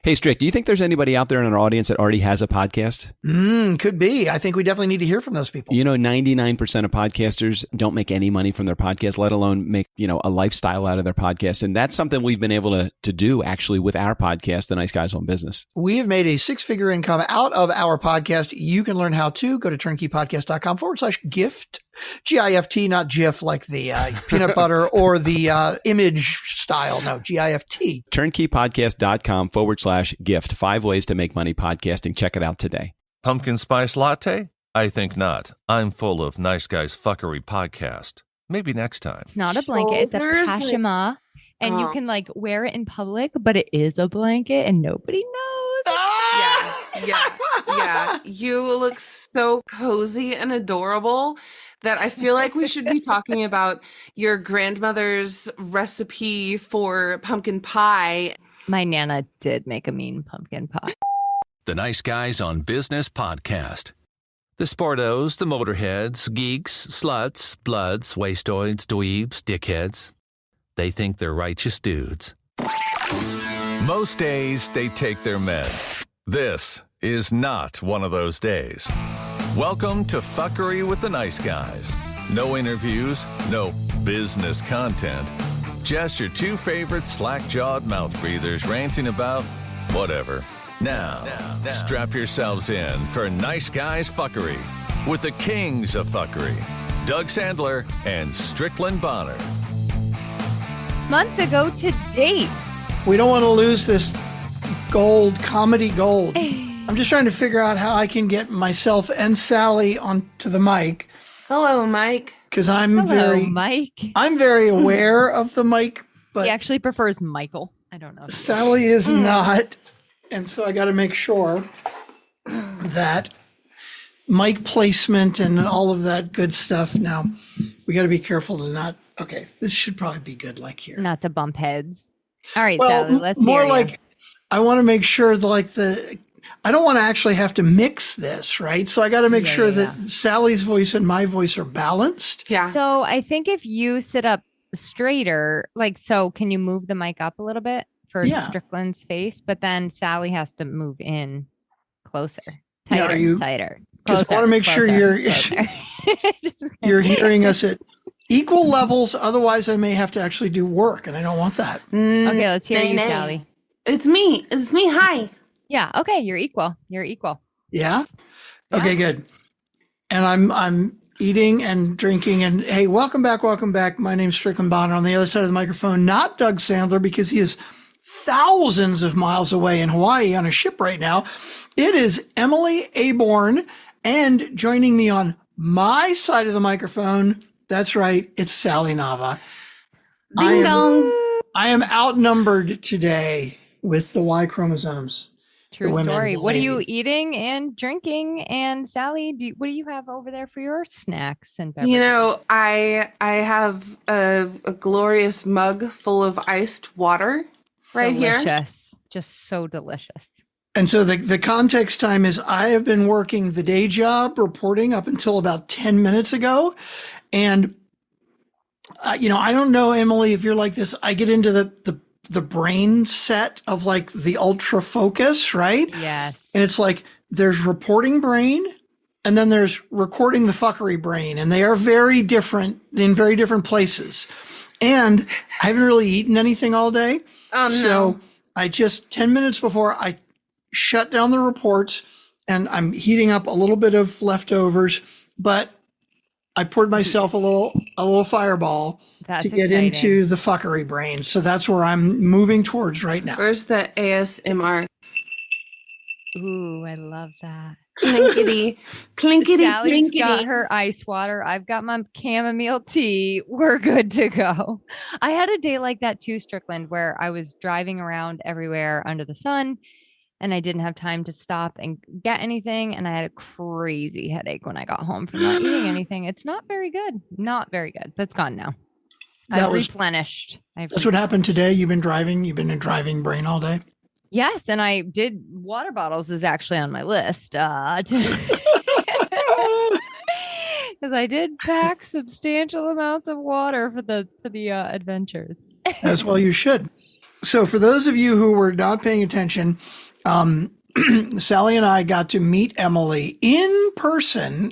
Hey, Strick, do you think there's anybody out there in our audience that already has a podcast? Could be. I think we definitely need to hear from those people. 99% of podcasters don't make any money from their podcast, let alone make, a lifestyle out of their podcast. And that's something we've been able to do actually with our podcast, The Nice Guys Own Business. We have made a 6-figure income out of our podcast. You can learn how to. Go to turnkeypodcast.com/gift. GIFT, not GIF like the peanut butter or the image style. No, GIFT. turnkeypodcast.com/gift. 5 ways to make money podcasting. Check it out today. Pumpkin spice latte? I think not. I'm full of Nice Guys Fuckery podcast. Maybe next time. It's not a blanket. It's a pashima. And you can wear it in public, but it is a blanket and nobody knows. Yeah. You look so cozy and adorable that I feel like we should be talking about your grandmother's recipe for pumpkin pie. My Nana did make a mean pumpkin pie. The Nice Guys on Business podcast. The sportos, the motorheads, geeks, sluts, bloods, wastoids, dweebs, dickheads. They think they're righteous dudes. Most days, they take their meds. This is not one of those days. Welcome to Fuckery with the Nice Guys. No interviews, no business content. Just your 2 favorite slack-jawed mouth breathers ranting about whatever. Now, strap yourselves in for Nice Guys Fuckery with the kings of fuckery, Doug Sandler and Strickland Bonner. Month ago to date. We don't want to lose this comedy gold. I'm just trying to figure out how I can get myself and Sally onto the mic. Hello, Mike. Because I'm Mike. I'm very aware of the mic, but He actually prefers Michael. I don't know. Sally is not. And so I got to make sure that mic placement and all of that good stuff. Now, we got to be careful to not. Okay, this should probably be good, like here. Not to bump heads. All right, well, Sally, let's more hear like you. I want to make sure I don't want to actually have to mix this, right? So I got to make sure that Sally's voice and my voice are balanced. Yeah. So I think if you sit up straighter, can you move the mic up a little bit for Strickland's face? But then Sally has to move in closer, tighter. Because I want to make sure you're hearing us at equal levels. Otherwise, I may have to actually do work, and I don't want that. Okay, let's hear you, Sally. It's me. Hi. Yeah. Okay, you're equal. Yeah. Okay, good. And I'm eating and drinking. And hey, welcome back. My name's Strickland Bonner. On the other side of the microphone, not Doug Sandler, because he is thousands of miles away in Hawaii on a ship right now. It is Emily Aborn, and joining me on my side of the microphone, that's right, it's Sally Nava. Ding dong. I am outnumbered today with the Y chromosomes. True story. What are you eating and drinking? And Sally, what do you have over there for your snacks and beverages? I have a glorious mug full of iced water right here. Delicious. Just so delicious. And so the context time is I have been working the day job reporting up until about 10 minutes ago. And, I don't know, Emily, if you're like this, I get into the brain set of the ultra focus, right? Yes. And it's there's reporting brain and then there's recording the fuckery brain. And they are very different in very different places. And I haven't really eaten anything all day. So I just 10 minutes before I shut down the reports and I'm heating up a little bit of leftovers, but I poured myself a little fireball to get into the fuckery brain. So that's where I'm moving towards right now. Where's the ASMR? Ooh, I love that. Clinkety, clinkety, Sally's clinkety. got her ice water. I've got my chamomile tea. We're good to go. I had a day like that too, Strickland, where I was driving around everywhere under the sun and I didn't have time to stop and get anything. And I had a crazy headache when I got home from not eating anything. It's not very good. Not very good, but it's gone now. I've replenished. That's what happened today. You've been in driving brain all day. Yes, and I did. Water bottles is actually on my list because I did pack substantial amounts of water for the adventures. As well, you should. So for those of you who were not paying attention, Sally and I got to meet Emily in person.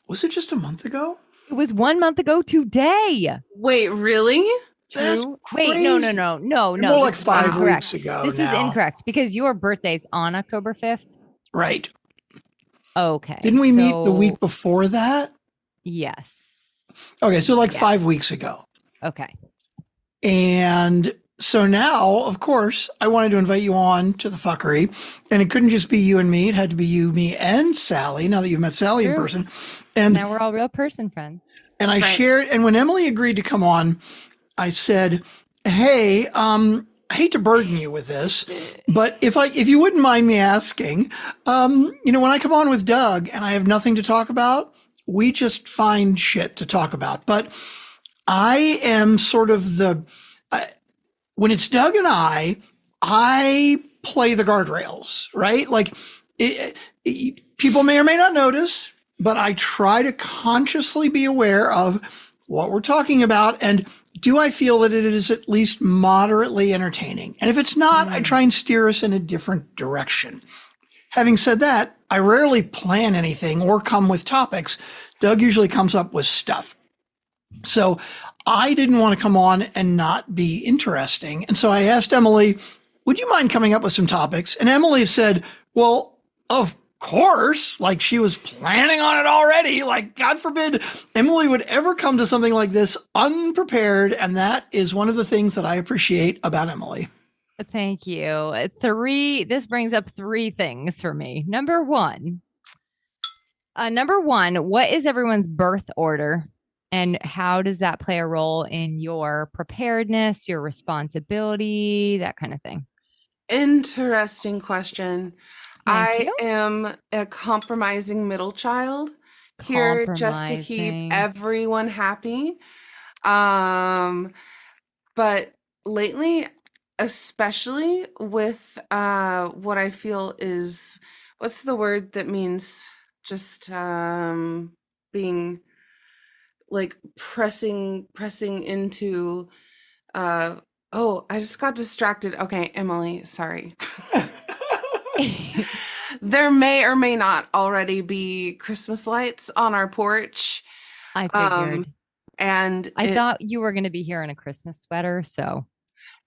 Was it just a month ago? It was 1 month ago today. Wait, really? That's True. crazy. Wait, no. More like This is 5 incorrect. weeks ago This now. is incorrect because your birthday's on October 5th. Right. Okay. Didn't we meet the week before that? Yes. Okay, so like Yeah. 5 weeks ago. Okay. And so now, of course, I wanted to invite you on to the fuckery. And it couldn't just be you and me. It had to be you, me, and Sally, now that you've met Sally in True. person. And Now we're all real person friends. And I Right. shared, and when Emily agreed to come on, I said, hey, I hate to burden you with this, but if you wouldn't mind me asking, when I come on with Doug and I have nothing to talk about, we just find shit to talk about. But I am sort of when it's Doug and I play the guardrails, right? Like people may or may not notice, but I try to consciously be aware of what we're talking about. And do I feel that it is at least moderately entertaining? And if it's not, I try and steer us in a different direction. Having said that, I rarely plan anything or come with topics. Doug usually comes up with stuff. So I didn't want to come on and not be interesting. And so I asked Emily, would you mind coming up with some topics? And Emily said, well, of course, like she was planning on it already. Like, God forbid Emily would ever come to something like this unprepared. And that is one of the things that I appreciate about Emily. Thank you. This brings up 3 things for me. Number one, what is everyone's birth order? And how does that play a role in your preparedness, your responsibility, that kind of thing? Interesting question. Thank you. I am a compromising middle child here just to keep Compromising. everyone happy. But lately, especially with what I feel is, what's the word that means just being like pressing into oh, I just got distracted. Okay, Emily, sorry. There may or may not already be Christmas lights on our porch. I figured. And I thought you were going to be here in a Christmas sweater, so.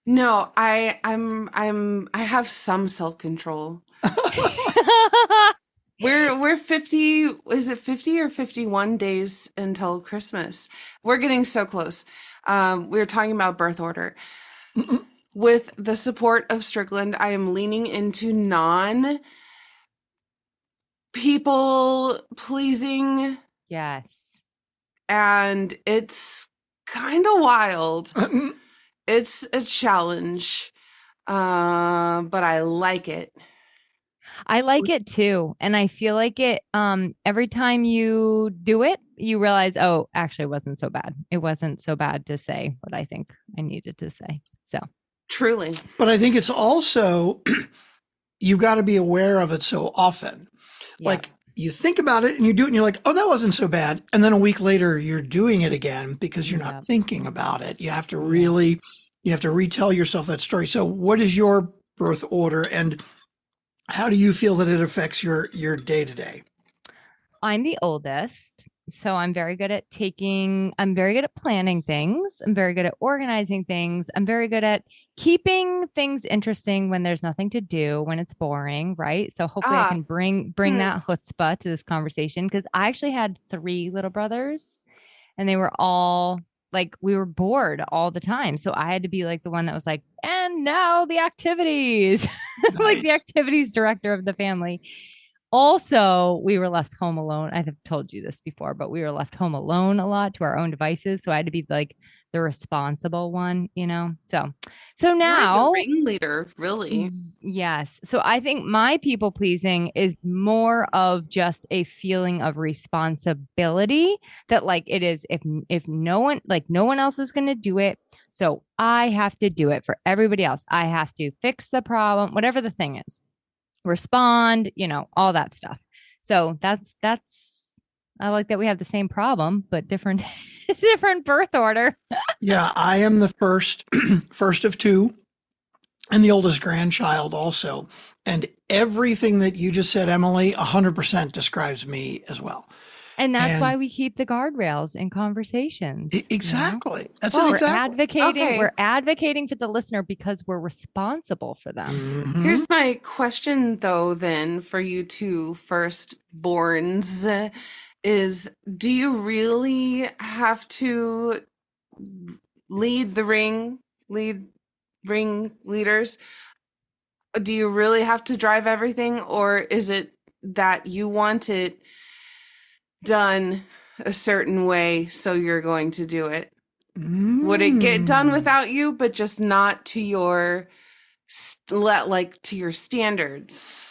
No, I have some self-control. We're 50, is it 50 or 51 days until Christmas? We're getting so close. We were talking about birth order. With the support of Strickland, I am leaning into non-people pleasing. Yes. And it's kind of wild. It's a challenge, but I like it. I like it too. And I feel like it, every time you do it, you realize, oh, actually it wasn't so bad. It wasn't so bad to say what I think I needed to say. So Truly. But I think it's also, you've got to be aware of it so often. yeah. Like you think about it and you do it and you're like, oh, that wasn't so bad. And then a week later, you're doing it again because you're not thinking about it. You have to really, you have to retell yourself that story. So what is your birth order and how do you feel that it affects your day to day? I'm the oldest, so I'm very good at planning things. I'm very good at organizing things. I'm very good at keeping things interesting when there's nothing to do, when it's boring, right? So hopefully I can bring that chutzpah to this conversation because I actually had 3 little brothers and they were all like, we were bored all the time. So I had to be like the one that was like, and now the activities, like the activities director of the family. Also, we were left home alone. I have told you this before, but we were left home alone a lot to our own devices. So I had to be like the responsible one, So now, you're the ringleader, really. Yes. So I think my people pleasing is more of just a feeling of responsibility that like it is if no one else is going to do it. So I have to do it for everybody else. I have to fix the problem, whatever the thing is. Respond, all that stuff. So that's I like that we have the same problem but different birth order. Yeah, I am the first of 2. and the oldest grandchild also. And everything that you just said, Emily, 100% describes me as well. And that's And- why we keep the guardrails in conversations. Exactly. That's Well, it. we're Exactly. advocating. Okay. We're advocating for the listener because we're responsible for them. Mhm. Here's my question, though, then, for you two firstborns is, do you really have to lead the ring leaders? Do you really have to drive everything, or is it that you want it done a certain way, so you're going to do it? Would it get done without you, but just not to your to your standards?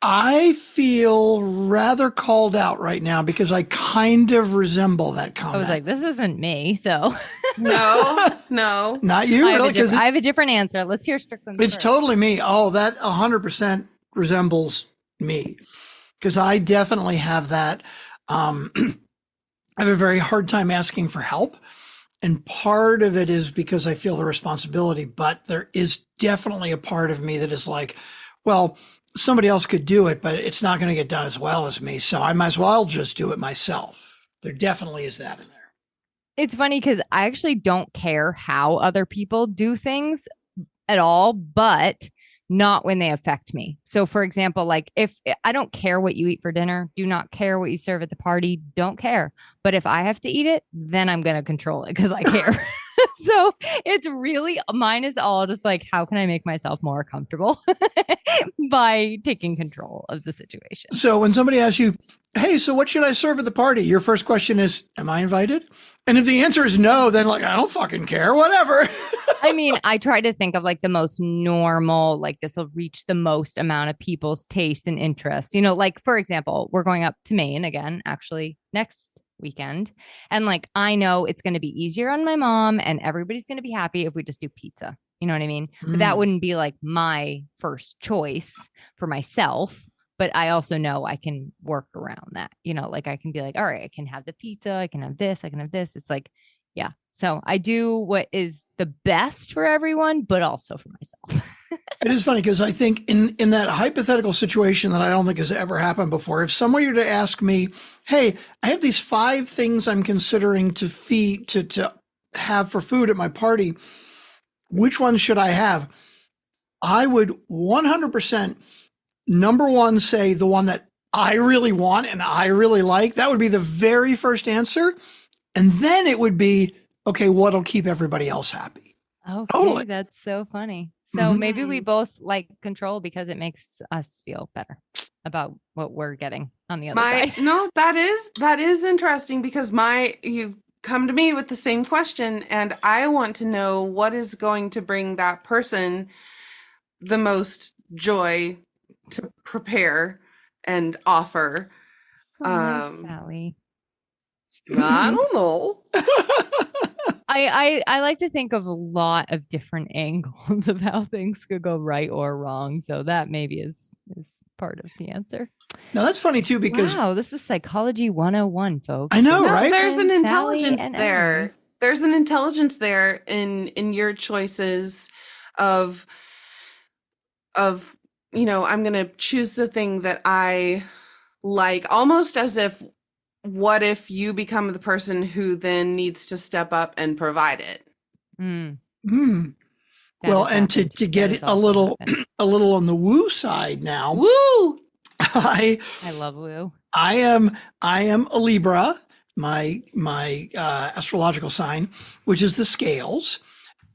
I feel rather called out right now because I kind of resemble that comment. I was like, this isn't me. So No, no. Not you, really? Because I have a different answer. Let's hear Strickland. it's first. totally me. Oh, that 100% resembles me because I definitely have that. I have a very hard time asking for help. And part of it is because I feel the responsibility, but there is definitely a part of me that is like, well, somebody else could do it, but it's not going to get done as well as me. So I might as well just do it myself. There definitely is that in there. It's funny because I actually don't care how other people do things at all, but not when they affect me. So for example, like if I don't care what you eat for dinner, do not care what you serve at the party, don't care. But if I have to eat it, then I'm going to control it because I care. So it's really, mine is all just like, how can I make myself more comfortable by taking control of the situation? So when somebody asks you, hey, so what should I serve at the party? Your first question is, am I invited? And if the answer is no, then like, I don't fucking care, whatever. I mean, I try to think of like the most normal, like this will reach the most amount of people's taste and interests. You know, like for example, we're going up to Maine again, actually next weekend. And like, I know it's going to be easier on my mom and everybody's going to be happy if we just do pizza. You know what I mean? But that wouldn't be like my first choice for myself. But I also know I can work around that. You know, like I can be like, all right, I can have the pizza. I can have this. I can have this. It's like, yeah. So I do what is the best for everyone, but also for myself. It is funny because I think in that hypothetical situation that I don't think has ever happened before, if someone were to ask me, hey, I have these 5 things I'm considering to feed, to have for food at my party, which ones should I have? I would 100% number one say the one that I really want and I really like. That would be the very first answer. And then it would be, okay, what'll keep everybody else happy? Okay, Totally. that's so funny. So Mhm. maybe we both like control because it makes us feel better about what we're getting on the other side. No, that is interesting because you come to me with the same question and I want to know what is going to bring that person the most joy to prepare and offer. So nice, Sally. I don't know. I like to think of a lot of different angles of how things could go right or wrong. So that maybe is part of the answer. Now that's funny too, because wow, this is psychology 101, folks. I know, No, right? there's an And Sally intelligence and there. Emily. There's an intelligence there in your choices of I'm going to choose the thing that I like, almost as if, what if you become the person who then needs to step up and provide it? Mm, Hmm. that Well, has and to happened. That get has it a also little happened. a little on the woo side now, Woo! I love woo. am a Libra, my astrological sign, which is the scales.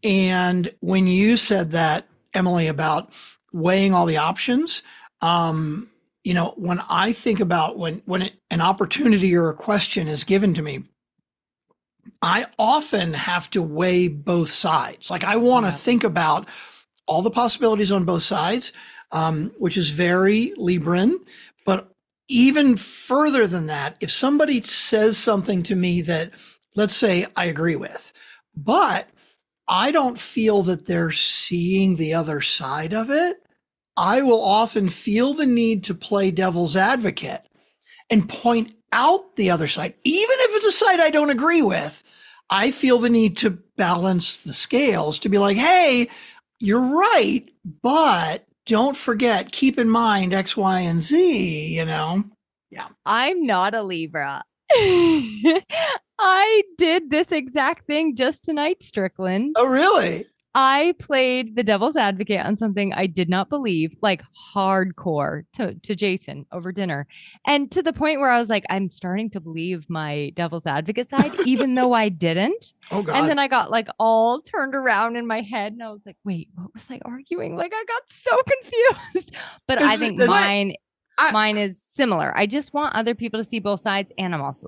And when you said that, Emily, about weighing all the options, when I think about when an opportunity or a question is given to me, I often have to weigh both sides. Like I want to think about all the possibilities on both sides, which is very Libran. But even further than that, if somebody says something to me that, let's say, I agree with, but I don't feel that they're seeing the other side of it, I will often feel the need to play devil's advocate and point out the other side. Even if it's a side I don't agree with, I feel the need to balance the scales to be like, hey, you're right, but don't forget, keep in mind X, Y, and Z, Yeah. I'm not a Libra. I did this exact thing just tonight, Strickland. Oh, really? I played the devil's advocate on something I did not believe, like hardcore to Jason over dinner. And to the point where I was like, I'm starting to believe my devil's advocate side, even though I didn't. Oh, God. And then I got like all turned around in my head and I was like, wait, what was I arguing? Like I got so confused. But I think mine is similar. I just want other people to see both sides. And I'm also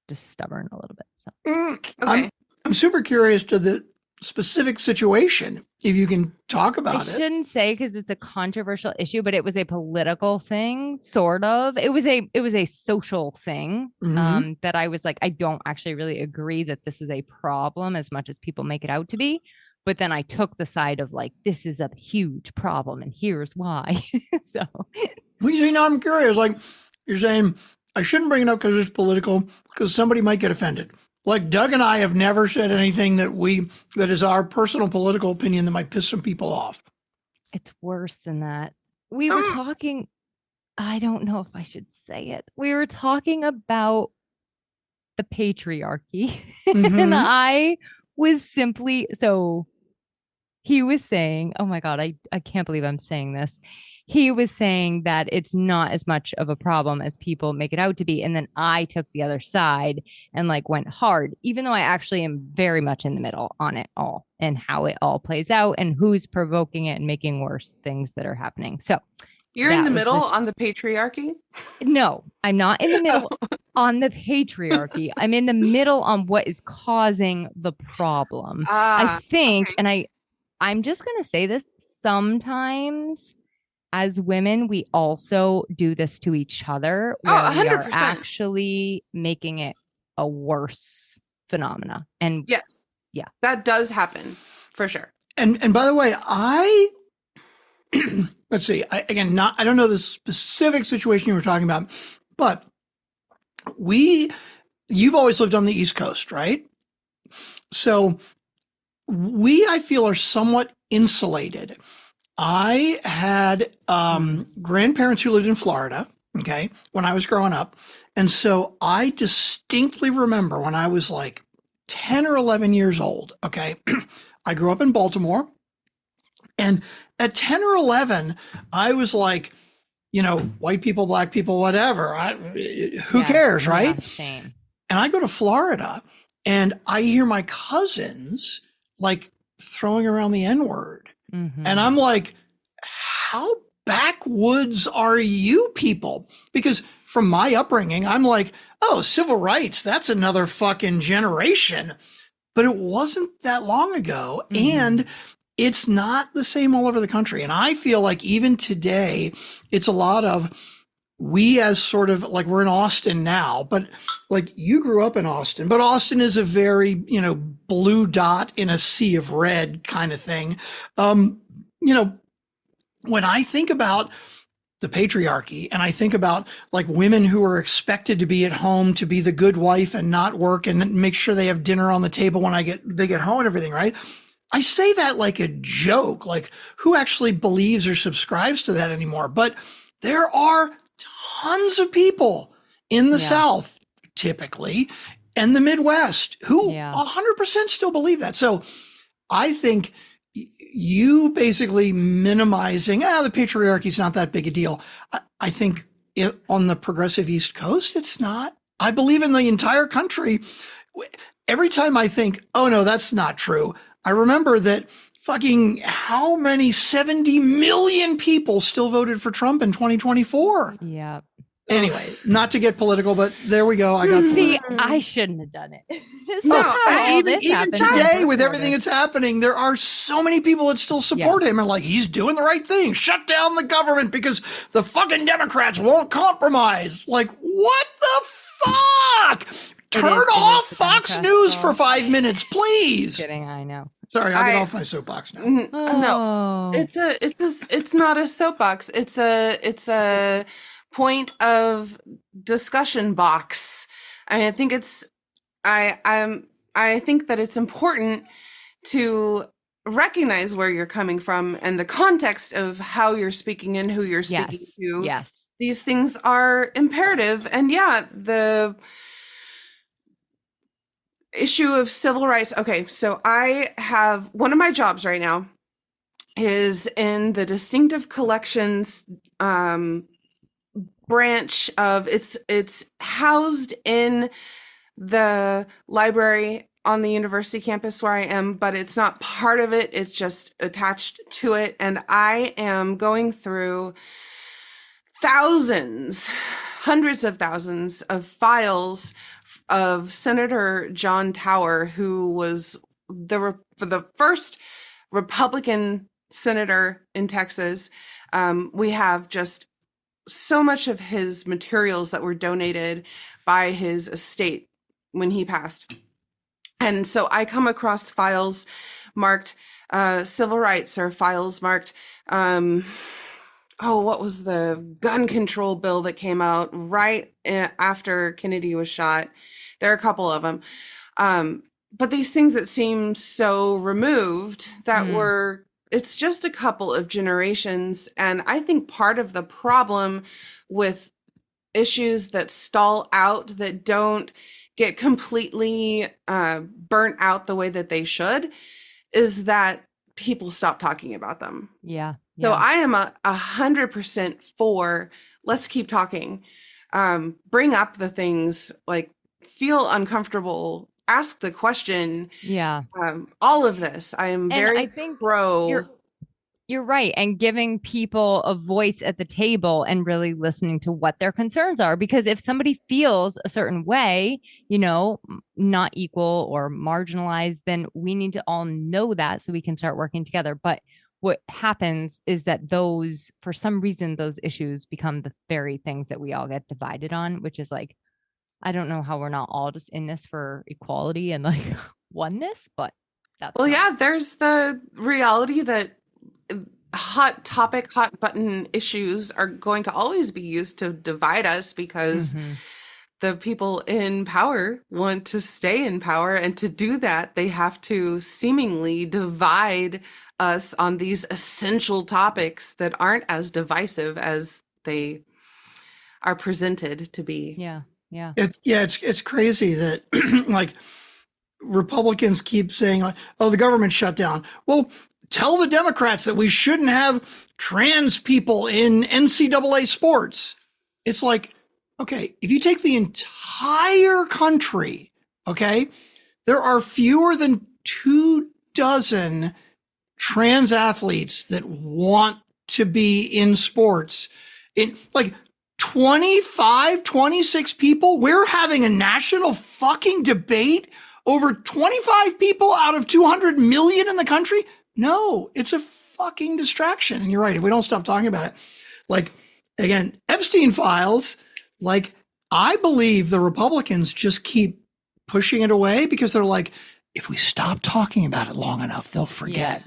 just stubborn a little bit. So Okay. I'm super curious to the specific situation, if you can talk about I shouldn't say because it's a controversial issue, but it was a political thing, sort of. It was a social thing that I was like, I don't actually really agree that this is a problem as much as people make it out to be. But then I took the side of like, this is a huge problem and here's why. So, well, I'm curious. Like you're saying, I shouldn't bring it up because it's political, because somebody might get offended. Like Doug and I have never said anything that is our personal political opinion that might piss some people off. It's worse than that. We were talking, I don't know if I should say it. We were talking about the patriarchy. And I was simply, so he was saying, oh my God, I can't believe I'm saying this. He was saying that it's not as much of a problem as people make it out to be. And then I took the other side and like went hard, even though I actually am very much in the middle on it all and how it all plays out and who's provoking it and making worse things that are happening. So you're in the middle on the patriarchy? No, I'm not in the middle on the patriarchy. I'm in the middle on what is causing the problem. I think, okay. And I'm just going to say this, sometimes as women, we also do this to each other where we are actually making it a worse phenomena. And yes, yeah, that does happen for sure. And by the way, let's see, I don't know the specific situation you were talking about, but you've always lived on the East Coast, right? So I feel are somewhat insulated. I had grandparents who lived in Florida, okay, when I was growing up. And so I distinctly remember when I was like 10 or 11 years old, okay, I grew up in Baltimore. And at 10 or 11, I was like, white people, black people, whatever. Who cares, right? Same. And I go to Florida and I hear my cousins like throwing around the N-word. And I'm like, how backwoods are you people? Because from my upbringing, I'm like, oh, civil rights, that's another fucking generation. But it wasn't that long ago. And it's not the same all over the country. And I feel like even today, it's a lot of we as sort of like we're in Austin now, but like you grew up in Austin, but Austin is a very, blue dot in a sea of red kind of thing. When I think about the patriarchy and I think about like women who are expected to be at home to be the good wife and not work and make sure they have dinner on the table when they get home and everything, right? I say that like a joke, like who actually believes or subscribes to that anymore? But there are tons of people in the South, typically, and the Midwest who 100% still believe that. So I think you basically minimizing, the patriarchy is not that big a deal. I think on the progressive East Coast, it's not. I believe in the entire country. Every time I think, oh no, that's not true, I remember that fucking how many 70 million people still voted for Trump in 2024. Yeah. Anyway, not to get political, but there we go. I got I shouldn't have done it. Even today, with everything that's happening, there are so many people that still support him and like he's doing the right thing. Shut down the government because the fucking Democrats won't compromise. Like, what the fuck? Turn off Fox News for 5 minutes, please. Kidding, I know. Sorry, I'll get off my soapbox now. No, it's not a soapbox. It's a point of discussion box. I think I think that it's important to recognize where you're coming from and the context of how you're speaking and who you're speaking Yes. to. Yes. These things are imperative. And yeah, the issue of civil rights. Okay, so I have one of my jobs right now is in the distinctive collections branch of it's housed in the library on the university campus where I am, but it's not part of it. It's just attached to it. And I am going through thousands, hundreds of thousands of files of Senator John Tower, who was for the first Republican senator in Texas. We have just so much of his materials that were donated by his estate when he passed. And so I come across files marked civil rights, or files marked, what was the gun control bill that came out right after Kennedy was shot? There are a couple of them. But these things that seem so removed that it's just a couple of generations. And I think part of the problem with issues that stall out, that don't get completely burnt out the way that they should, is that people stop talking about them. Yeah. So I am 100% for, let's keep talking. Bring up the things, like feel uncomfortable, ask the question. Yeah. All of this. I am very I think pro. You're right. And giving people a voice at the table and really listening to what their concerns are. Because if somebody feels a certain way, not equal or marginalized, then we need to all know that so we can start working together. But what happens is that for some reason, those issues become the very things that we all get divided on, which is like, I don't know how we're not all just in this for equality and like oneness, but that's there's the reality that hot topic, hot button issues are going to always be used to divide us, because the people in power want to stay in power. And to do that, they have to seemingly divide us on these essential topics that aren't as divisive as they are presented to be. Yeah. Yeah. It's crazy that like Republicans keep saying like, oh, the government shut down. Well, tell the Democrats that we shouldn't have trans people in NCAA sports. It's like, okay, if you take the entire country, okay, there are fewer than 24 trans athletes that want to be in sports. In like 25, 26 people, we're having a national fucking debate over 25 people out of 200 million in the country. No, it's a fucking distraction. And you're right. If we don't stop talking about it, like, again, Epstein files, like, I believe the Republicans just keep pushing it away because they're like, if we stop talking about it long enough, they'll forget.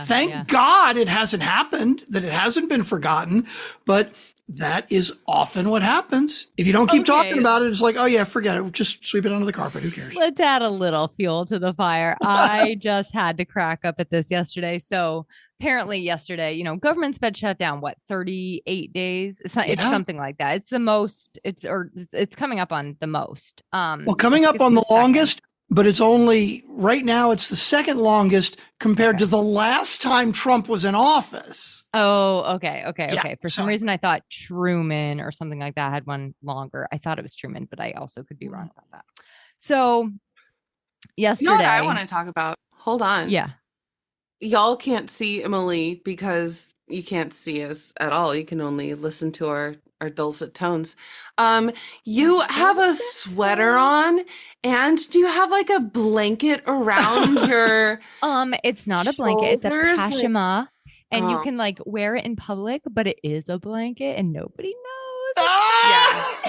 Thank God it hasn't happened, that it hasn't been forgotten. But that is often what happens. If you don't keep talking about it, it's like, oh yeah, forget it. Just sweep it under the carpet. Who cares? Let's add a little fuel to the fire. I just had to crack up at this yesterday. So apparently yesterday, government's been shut down, 38 days? It's something like that. It's the most, it's coming up on the most. Well, coming up on the longest, but it's only, right now, it's the second longest compared to the last time Trump was in office. Oh, okay. For some reason, I thought Truman or something like that had one longer. I thought it was Truman, but I also could be wrong about that. So yesterday, You know what I want to talk about? Hold on. Yeah. Y'all can't see Emily because you can't see us at all. You can only listen to our dulcet tones. You have a sweater on, and do you have like a blanket around your it's not a blanket, shoulders? It's a pashima. And you can like wear it in public, but it is a blanket and nobody knows.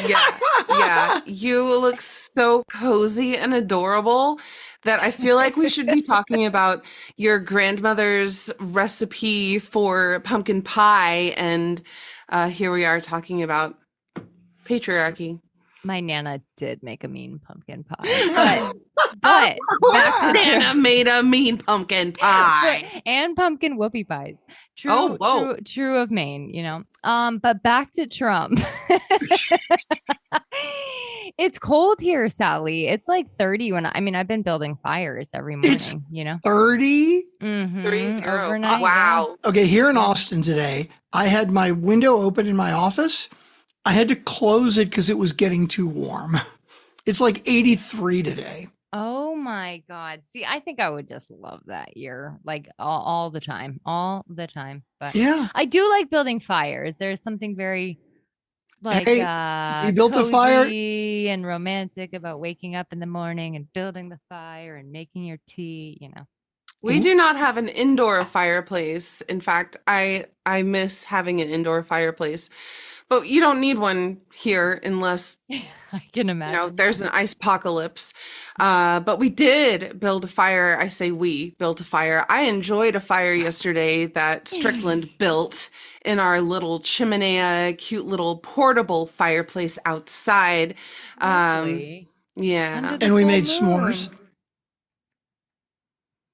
Yeah. You look so cozy and adorable that I feel like we should be talking about your grandmother's recipe for pumpkin pie. And here we are talking about patriarchy. My Nana did make a mean pumpkin pie, but Of course, Nana made a mean pumpkin pie. and pumpkin whoopie pies. Oh, whoa. True of Maine, you know. But back to Trump. It's cold here, Sally. It's like 30 I've been building fires every morning, It's you know. 30? 3-0. Overnight, Wow. Okay, here in Austin today, I had my window open in my office. I had to close it because it was getting too warm. It's like 83 today. Oh my God. See, I think I would just love that year, like all the time, all the time. But Yeah. I do like building fires. There's something very like Hey, we built a fire. cozy and romantic about waking up in the morning and building the fire and making your tea, you know. We do not have an indoor fireplace. In fact, I miss having an indoor fireplace. But you don't need one here unless I can imagine. there's an ice apocalypse. But we did build a fire. I say we built a fire. I enjoyed a fire yesterday that Strickland built in our little chimney, cute little portable fireplace outside. Lovely. Yeah. Under the And we full made moon. s'mores.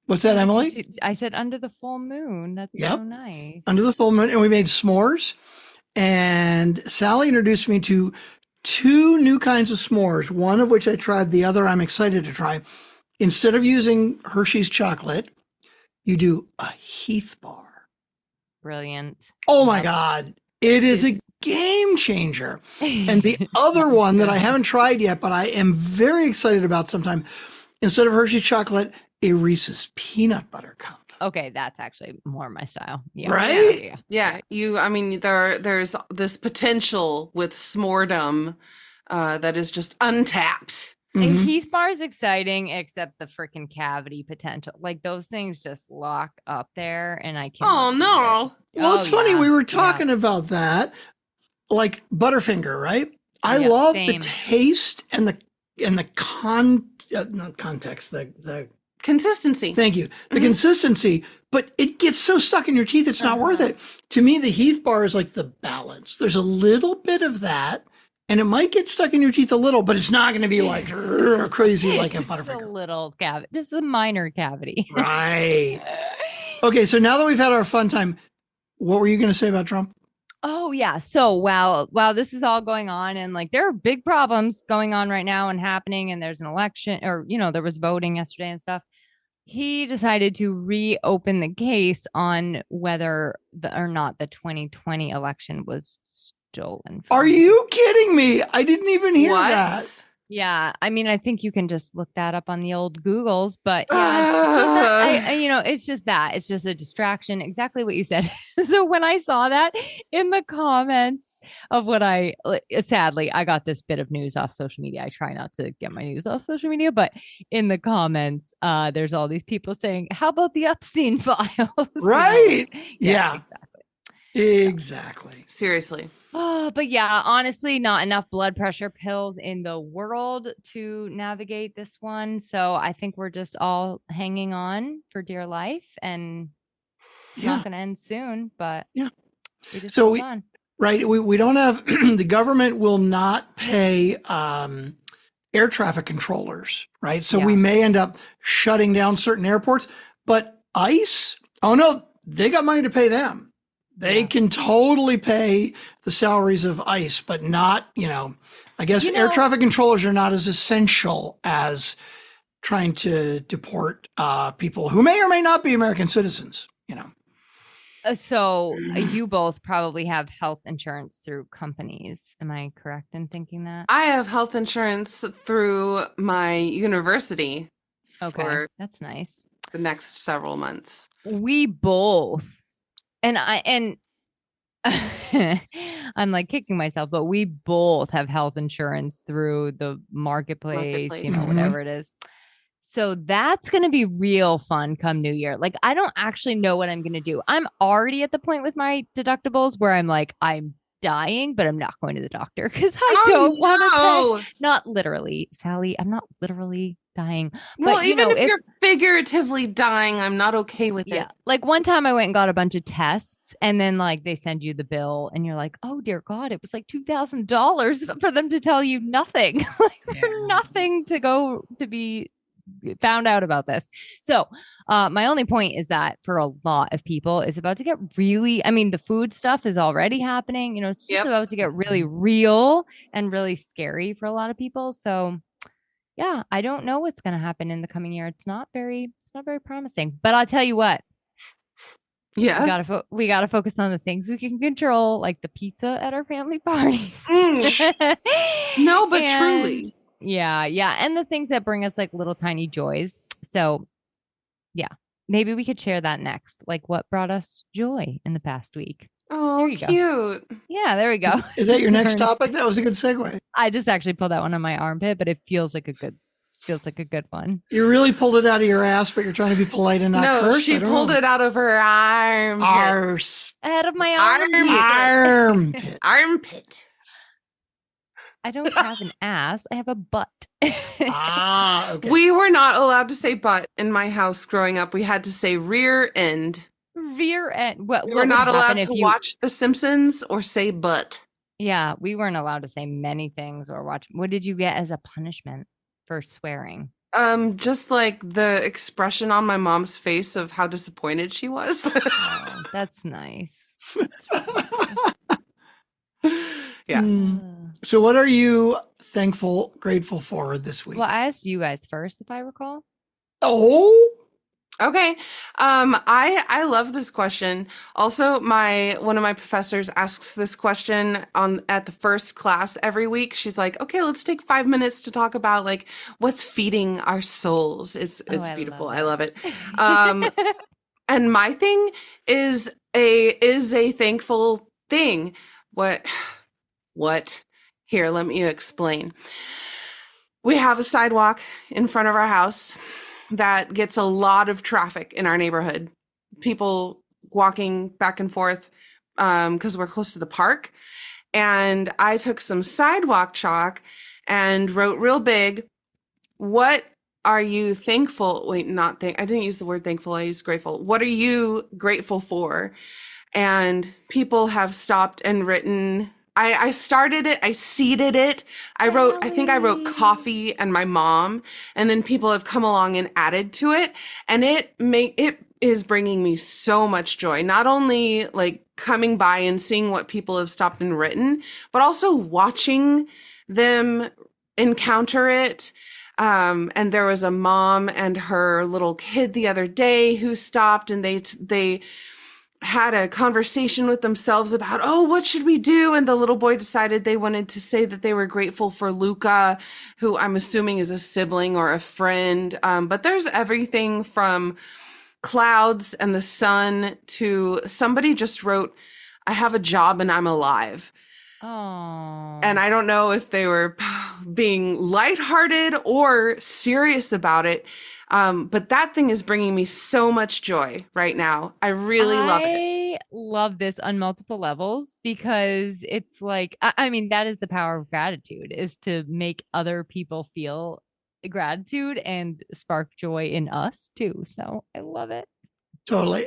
What's that, Emily? I said under the full moon. That's Yep. so nice. Under the full moon. And we made s'mores. And Sally introduced me to 2 new kinds of s'mores, one of which I tried, the other I'm excited to try. Instead of using Hershey's chocolate, you do a Heath bar. Brilliant. Oh my God. It is a game changer. And the other one that I haven't tried yet, but I am very excited about sometime, instead of Hershey's chocolate, a Reese's peanut butter cup. Okay, that's actually more my style. Yeah. Right? Yeah, there's this potential with s'moredom that is just untapped. A Mhm. Heath bar is exciting, except the freaking cavity potential. Like those things just lock up there, and I can't. Oh no. Well, it's funny. yeah, We were yeah. talking about that, like Butterfinger, right? I Yep, love same. the taste and the not context, the Consistency. thank you, the consistency, but it gets so stuck in your teeth, it's not worth it. To me, the Heath bar is like the balance. There's a little bit of that, and it might get stuck in your teeth a little, but it's not going to be like crazy like a Just a Butterfinger. little cavity. Just a minor cavity. Right. Okay, so now that we've had our fun time, what were you going to say about Trump? Oh yeah. So while this is all going on, and like there are big problems going on right now and happening, and there's an election, or there was voting yesterday and stuff. He decided to reopen the case on whether or not the 2020 election was stolen. Are you kidding me? I didn't even hear What? that. Yeah, I mean, I think you can just look that up on the old Googles, but yeah, so that, it's just that. It's just a distraction. Exactly what you said. So when I saw that in the comments of sadly, I got this bit of news off social media. I try not to get my news off social media, but in the comments, there's all these people saying, "How about the Epstein files?" Right. Yeah. Exactly. Exactly. Seriously. Oh, but yeah, honestly, not enough blood pressure pills in the world to navigate this one. So I think we're just all hanging on for dear life, and it's not going to end soon, but yeah, we just so hold on. Right. We don't have, the government will not pay air traffic controllers, right? So we may end up shutting down certain airports, but ICE, oh no, they got money to pay them. They can totally pay the salaries of ICE, but not, I guess air traffic controllers are not as essential as trying to deport people who may or may not be American citizens, So you both probably have health insurance through companies. Am I correct in thinking that? I have health insurance through my university. Okay, for that's nice. the next several months. We both, and I'm like kicking myself, but we both have health insurance through the marketplace, whatever it is. So that's going to be real fun come New Year. Like, I don't actually know what I'm going to do. I'm already at the point with my deductibles where I'm like, I'm dying, but I'm not going to the doctor because I don't want to pay. Not literally, Sally. I'm not literally dying. Well, But, you even know, if you're figuratively dying, I'm not okay with yeah, it. like one time I went and got a bunch of tests and then like they send you the bill and you're like, oh dear God, it was like $2,000 for them to tell you nothing, like nothing to go to be found out about this. So my only point is that for a lot of people it's about to get really, I mean, the food stuff is already happening, you know, it's just about to get really real and really scary for a lot of people. So yeah, I don't know what's going to happen in the coming year. It's not very promising. But I'll tell you what, Yes. we gotta focus on the things we can control, like the pizza at our family parties. No, but And truly. yeah, and the things that bring us like little tiny joys. So yeah, maybe we could share that next. Like what brought us joy in the past week. Oh, There you go. cute. Yeah, there we go. Is that your next topic? That was a good segue. I just actually pulled that one on my armpit, but it feels like a good one. You really pulled it out of your ass, but you're trying to be polite and not No, curse. she pulled it out of her arm. Arse. Out of my Armpit. Armpit. I don't have an ass. I have a butt. Okay. We were not allowed to say butt in my house growing up. We had to say rear end. Rear end. What We were would not allowed happen to if you watch The Simpsons or say butt. Yeah, we weren't allowed to say many things or watch. What did you get as a punishment for swearing? Just like the expression on my mom's face of how disappointed she was. Oh, that's nice. Yeah. So what are you thankful, grateful for this week? Well, I asked you guys first, if I recall. Oh, Okay. I love this question. Also, one of my professors asks this question at the first class every week. She's like, "Okay, let's take 5 minutes to talk about like what's feeding our souls." It's beautiful. I love it. And my thing is a thankful thing. What? Here, let me explain. We have a sidewalk in front of our house that gets a lot of traffic in our neighborhood. People walking back and forth because we're close to the park. And I took some sidewalk chalk and wrote real big, "What are you thankful?" Wait, I didn't use the word thankful. I used grateful. "What are you grateful for?" And people have stopped and written. I started it. I seeded it. I think I wrote coffee and my mom, and then people have come along and added to it. And it is bringing me so much joy. Not only like coming by and seeing what people have stopped and written, but also watching them encounter it. And there was a mom and her little kid the other day who stopped, and they had a conversation with themselves about, oh, what should we do? And the little boy decided they wanted to say that they were grateful for Luca, who I'm assuming is a sibling or a friend. But there's everything from clouds and the sun to somebody just wrote, "I have a job and I'm alive." Oh. And I don't know if they were being lighthearted or serious about it. But that thing is bringing me so much joy right now. I really love it. I love this on multiple levels because it's like, I mean, that is the power of gratitude, is to make other people feel gratitude and spark joy in us too. So I love it. totally.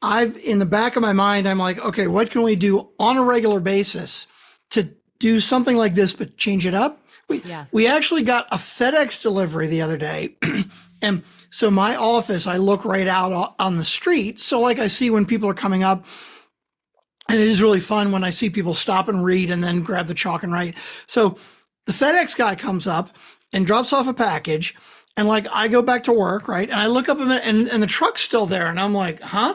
I've in the back of my mind, I'm like, okay, what can we do on a regular basis to do something like this, but change it up? We actually got a FedEx delivery the other day. And so my office, I look right out on the street. So like I see when people are coming up, and it is really fun when I see people stop and read and then grab the chalk and write. So the FedEx guy comes up and drops off a package. And like, I go back to work, right? And I look up a minute and the truck's still there. And I'm like, huh?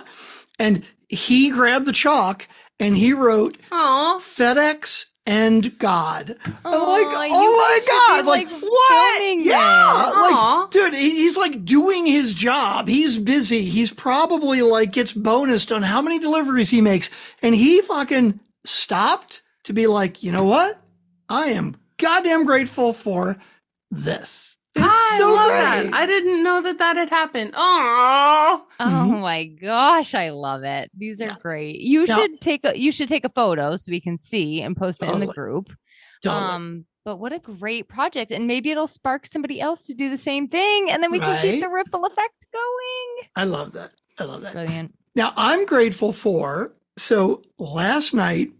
And he grabbed the chalk and he wrote, "Aw, FedEx and God." I'm like, Aw, oh my God. like, what? filming Yeah. Aw. Like, dude, he's like doing his job. He's busy. He's probably like gets bonused on how many deliveries he makes. And he fucking stopped to be like, you know what? I am goddamn grateful for this. It's I so love great. that. I didn't know that had happened. Oh, Oh my gosh, I love it. These are great. You should take a photo so we can see and post it in the Totally. group. Totally. But what a great project. And maybe it'll spark somebody else to do the same thing. And then we can keep Right? the ripple effect going. I love that. I love that. Brilliant. Now, I'm grateful for, so last night,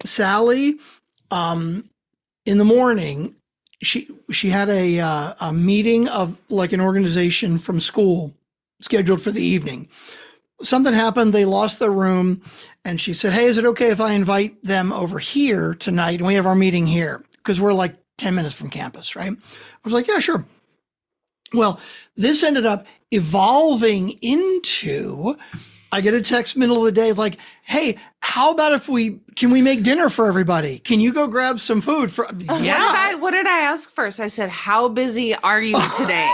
Sally, in the morning, she had a meeting of like an organization from school scheduled for the evening. Something happened. They lost their room. And she said, hey, is it okay if I invite them over here tonight? And we have our meeting here because we're like 10 minutes from campus, right? I was like, yeah, sure. Well, this ended up evolving into, I get a text middle of the day like, hey, how about if can we make dinner for everybody? Can you go grab some food for, yeah. What did I ask first? I said, how busy are you today?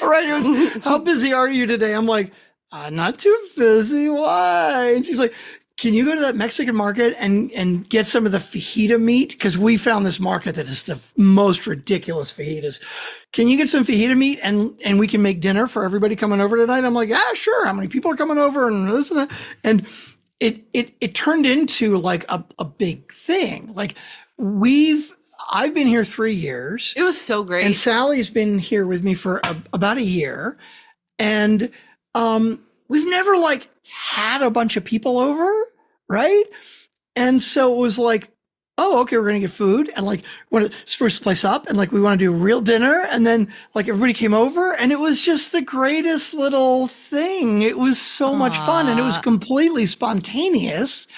Right. It was, how busy are you today? I'm like, not too busy. Why? And she's like, can you go to that Mexican market and get some of the fajita meat? Because we found this market that is the most ridiculous fajitas. Can you get some fajita meat and we can make dinner for everybody coming over tonight? I'm like, yeah, sure. How many people are coming over and this and that? And it turned into like a big thing. Like I've been here 3 years. It was so great. And Sally's been here with me for about a year. And we've never like had a bunch of people over, right? And so it was like, oh, okay, we're gonna get food and like want to spruce the place up and like we want to do a real dinner. And then like everybody came over and it was just the greatest little thing. It was so much fun and it was completely spontaneous.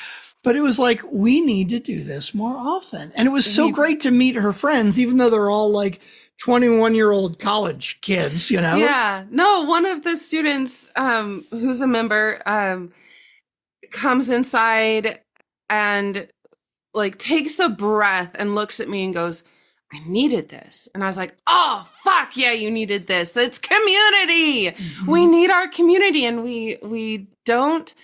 But it was like, we need to do this more often. And it was so great to meet her friends, even though they're all like 21-year-old college kids, you know? Yeah. No, one of the students who's a member comes inside and like takes a breath and looks at me and goes, I needed this. And I was like, oh, fuck yeah, you needed this. It's community. Mm-hmm. We need our community. And we don't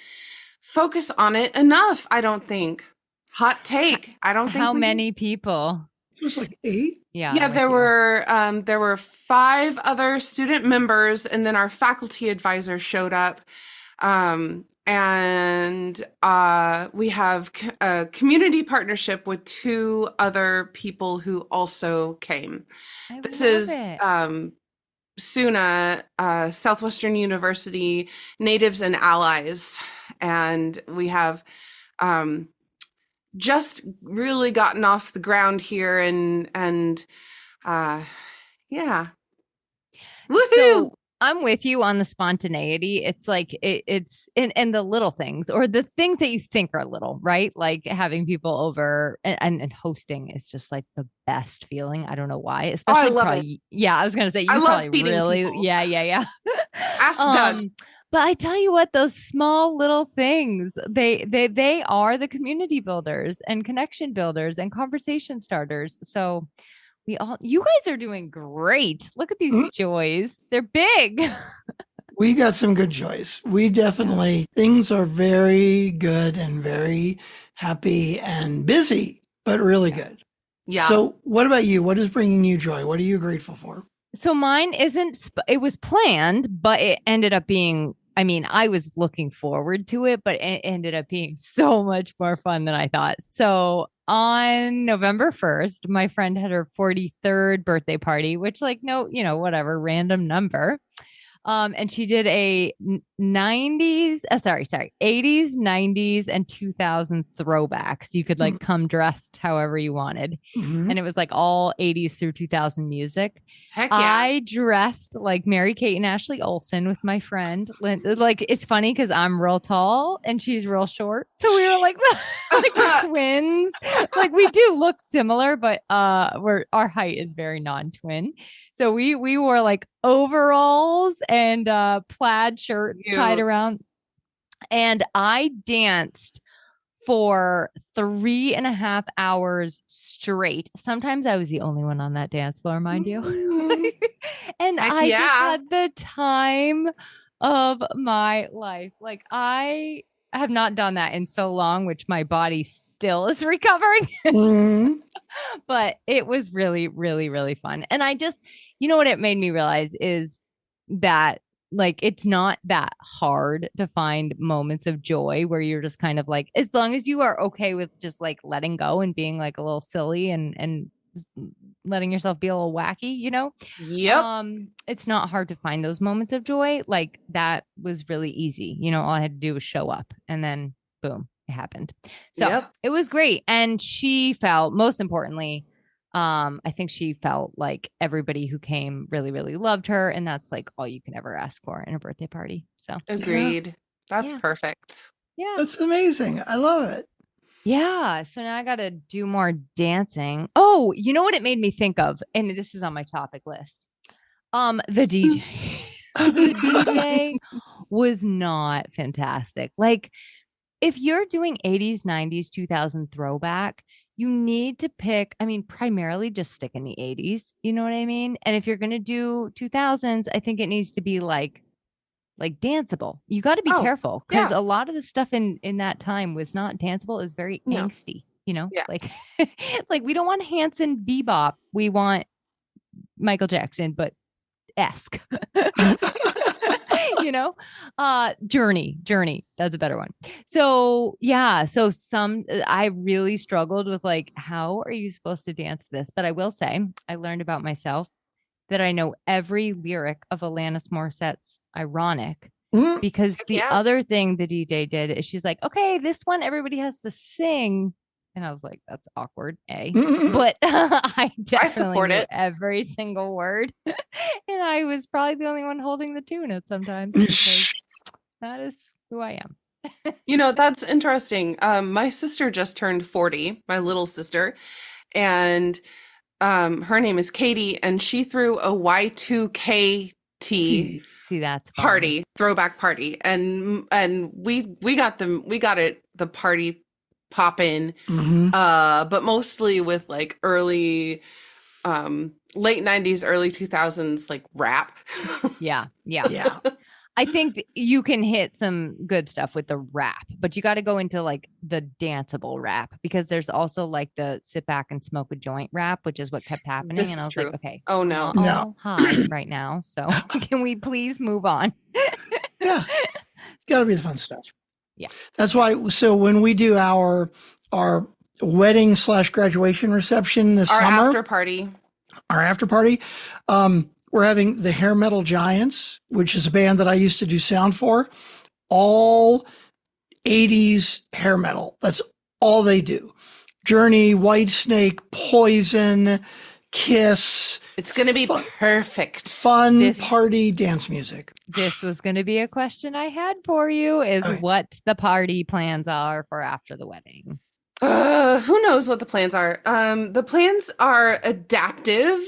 focus on it enough, I don't think. Hot take. I don't think. How many people? It was like 8. Yeah, there were 5 other student members, and then our faculty advisor showed up. And we have a community partnership with 2 other people who also came. This is SUNA, Southwestern University Natives and Allies. And we have just really gotten off the ground here and yeah. Woohoo! So I'm with you on the spontaneity. It's like it's in the little things or the things that you think are little, right? Like having people over and hosting is just like the best feeling. I don't know why. Especially I love probably, it. Yeah, I was gonna say you I love probably feeding really people. Yeah. Ask Doug. But I tell you what, those small little things, they are the community builders and connection builders and conversation starters. So you guys are doing great. Look at these joys. They're big. We got some good joys. We definitely, things are very good and very happy and busy, but really good. Yeah. So what about you? What is bringing you joy? What are you grateful for? So mine it was planned, but it ended up being, I was looking forward to it, but it ended up being so much more fun than I thought. So on November 1st, my friend had her 43rd birthday party, which whatever, random number. And she did a 80s, 90s, and 2000s throwbacks. You could like come dressed however you wanted. Mm-hmm. And it was like all 80s through 2000 music. Heck yeah. I dressed like Mary-Kate and Ashley Olsen with my friend. Like, it's funny because I'm real tall and she's real short. So we were like we're twins. Like we do look similar, but our height is very non-twin. So we wore like overalls and plaid shirts tied around. And I danced for 3.5 hours straight. Sometimes I was the only one on that dance floor, mind you. And I just had the time of my life. Like I have not done that in so long, which my body still is recovering. But it was really, really, really fun. And I just, what it made me realize is that like it's not that hard to find moments of joy where you're just kind of like, as long as you are okay with just like letting go and being like a little silly and letting yourself be a little wacky, Yep. it's not hard to find those moments of joy. Like that was really easy. All I had to do was show up and then boom, it happened. So it was great. And she felt, most importantly, I think she felt like everybody who came really, really loved her. And that's like all you can ever ask for in a birthday party. So Agreed. That's perfect. Yeah. That's amazing. I love it. Yeah. So now I got to do more dancing. Oh, you know what it made me think of? And this is on my topic list. The DJ. The DJ was not fantastic. Like if you're doing 80s, 90s, 2000 throwback, you need to pick, primarily just stick in the 80s. You know what I mean? And if you're going to do 2000s, I think it needs to be like danceable. You got to be careful because a lot of the stuff in that time was not danceable. It was very angsty, like, like we don't want Hanson bebop. We want Michael Jackson, but esque. Journey, that's a better one. So I really struggled with like, how are you supposed to dance this? But I will say I learned about myself that I know every lyric of Alanis Morissette's Ironic, because the other thing the DJ did is she's like, okay, this one everybody has to sing. And I was like, that's awkward, but I definitely knew every single word. And I was probably the only one holding the tune at sometimes because that is who I am. That's interesting. My sister just turned 40, my little sister, and her name is Katie, and she threw a Y2K T. See, that's fun. Party, throwback party, and we got the party poppin', but mostly with like early, late 90s, early 2000s, like rap. Yeah. I think you can hit some good stuff with the rap, but you got to go into like the danceable rap, because there's also like the sit back and smoke a joint rap, which is what kept happening. And I was like, okay, oh no, all high right now. So can we please move on? Yeah, it's got to be the fun stuff. Yeah, that's why. So when we do our wedding / graduation reception this summer, our after party, we're having the Hair Metal Giants, which is a band that I used to do sound for. All 80s hair metal. That's all they do. Journey, Whitesnake, Poison, Kiss. It's going to be perfect. Fun party dance music. This was going to be a question I had for you, is what the party plans are for after the wedding. Who knows what the plans are? The plans are adaptive,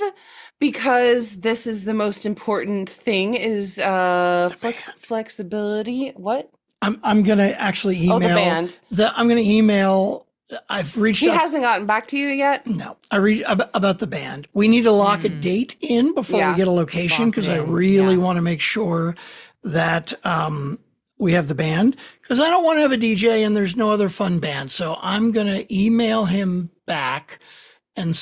because this is the most important thing, is flexibility. What? I'm going to actually email the band. I'm going to email. I've reached out. He hasn't gotten back to you yet? No. I read about the band. We need to lock a date in before we get a location, because I really want to make sure that we have the band, because I don't want to have a DJ and there's no other fun band. So I'm going to email him back, and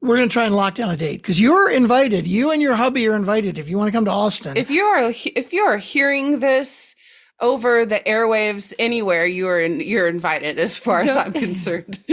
we're going to try and lock down a date, because you're invited. You and your hubby are invited if you want to come to Austin. If you are hearing this over the airwaves anywhere, you're invited, as far as I'm concerned.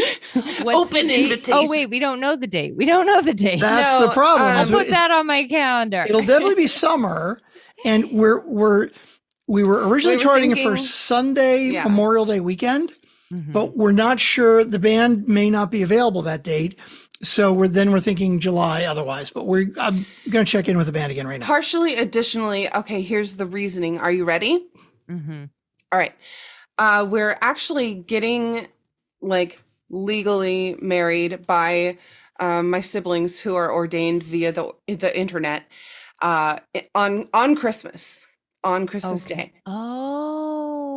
Open invitation. Oh wait, we don't know the date. That's the problem. I'll put that on my calendar. It'll definitely be summer, and we were originally targeting it for Sunday, Memorial Day weekend, but we're not sure. The band may not be available that date. So we're thinking July otherwise, but I'm going to check in with the band again right now. Partially, additionally, okay, here's the reasoning. Are you ready? Mm-hmm. All right. We're actually getting like legally married by my siblings, who are ordained via the internet on Christmas. On Christmas Day. Oh.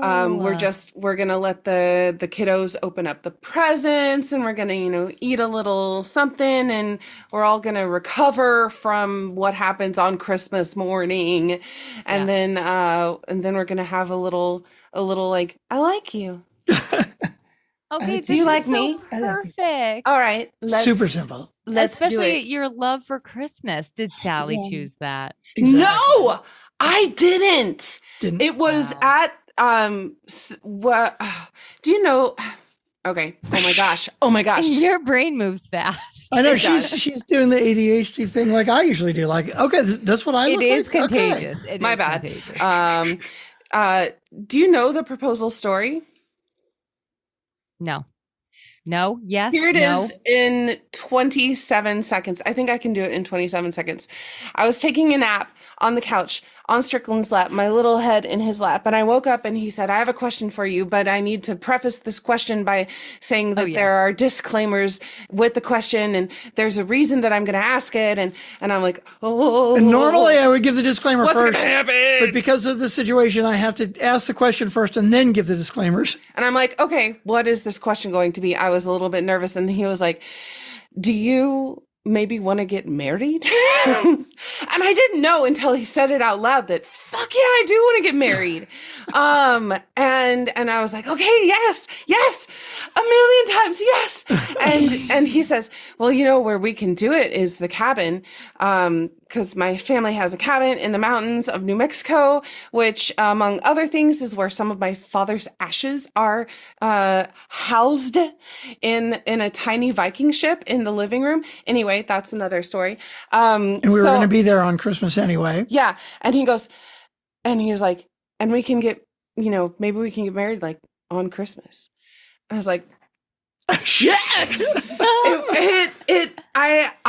We're gonna let the kiddos open up the presents, and we're gonna, eat a little something, and we're all gonna recover from what happens on Christmas morning. And then we're gonna have a little like, I like you. Okay, do you like me? Perfect. All right. Super simple. Let's Especially do it. your love for Christmas. Did Sally choose that? Exactly. No! I didn't. Didn't. It was at what? Do you know? Okay. Oh my gosh. Oh my gosh. Your brain moves fast. I know It does. she's doing the ADHD thing like I usually do. Like, okay, that's what I It look is like? contagious. Okay. It My is bad. contagious. Do you know the proposal story? No. No. Yes. Here it no. is in 27 seconds. I think I can do it in 27 seconds. I was taking a nap on the couch on Strickland's lap, my little head in his lap. And I woke up and he said, I have a question for you, but I need to preface this question by saying that there are disclaimers with the question and there's a reason that I'm going to ask it. And I'm like, oh. And normally I would give the disclaimer What's first. gonna happen? But because of the situation, I have to ask the question first and then give the disclaimers. And I'm like, okay, what is this question going to be? I was a little bit nervous. And he was like, do you maybe want to get married? And I didn't know until he said it out loud that, fuck yeah, I do want to get married. And I was like, okay, yes, a million times, yes. And he says, well, you know, where we can do it is the cabin. Because my family has a cabin in the mountains of New Mexico, which, among other things, is where some of my father's ashes are housed in a tiny Viking ship in the living room. Anyway, that's another story. And we were going to be there on Christmas anyway. Yeah. And he was like, and we can get, you know, maybe we can get married like on Christmas. I was like, yes.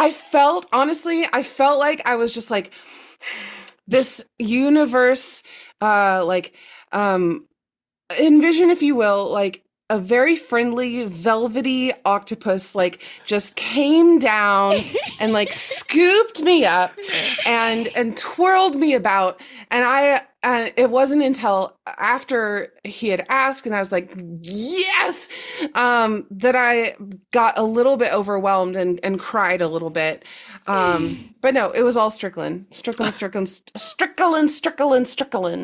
I felt, honestly, I felt like I was just like this universe, envision, if you will, like a very friendly, velvety octopus, like just came down and like scooped me up and twirled me about. And it wasn't until after he had asked and I was like, yes, that I got a little bit overwhelmed and cried a little bit. But no, it was all Strickland.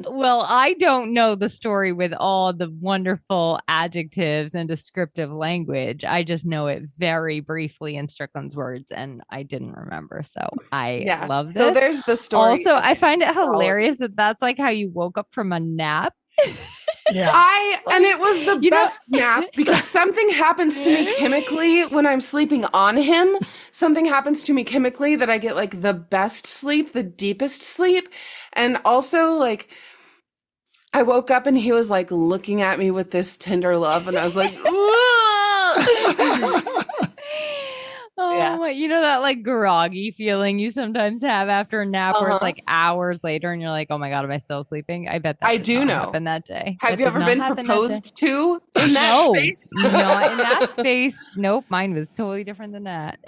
Well, I don't know the story with all the wonderful adjectives and descriptive language. I just know it very briefly in Strickland's words, and I didn't remember. So I love this. So there's the story. Also, I find it hilarious that that's like how you woke up from a nap. Yeah. And it was the best nap because something happens to me chemically when I'm sleeping on him. Something happens to me chemically that I get like the best sleep, the deepest sleep. And also like I woke up and he was like looking at me with this tender love and I was like, Oh, you know that like groggy feeling you sometimes have after a nap where it's like hours later and you're like, oh my God, am I still sleeping? I bet that I do know. happened that day. Have you ever been proposed to in that space? Not in that space. Nope. Mine was totally different than that.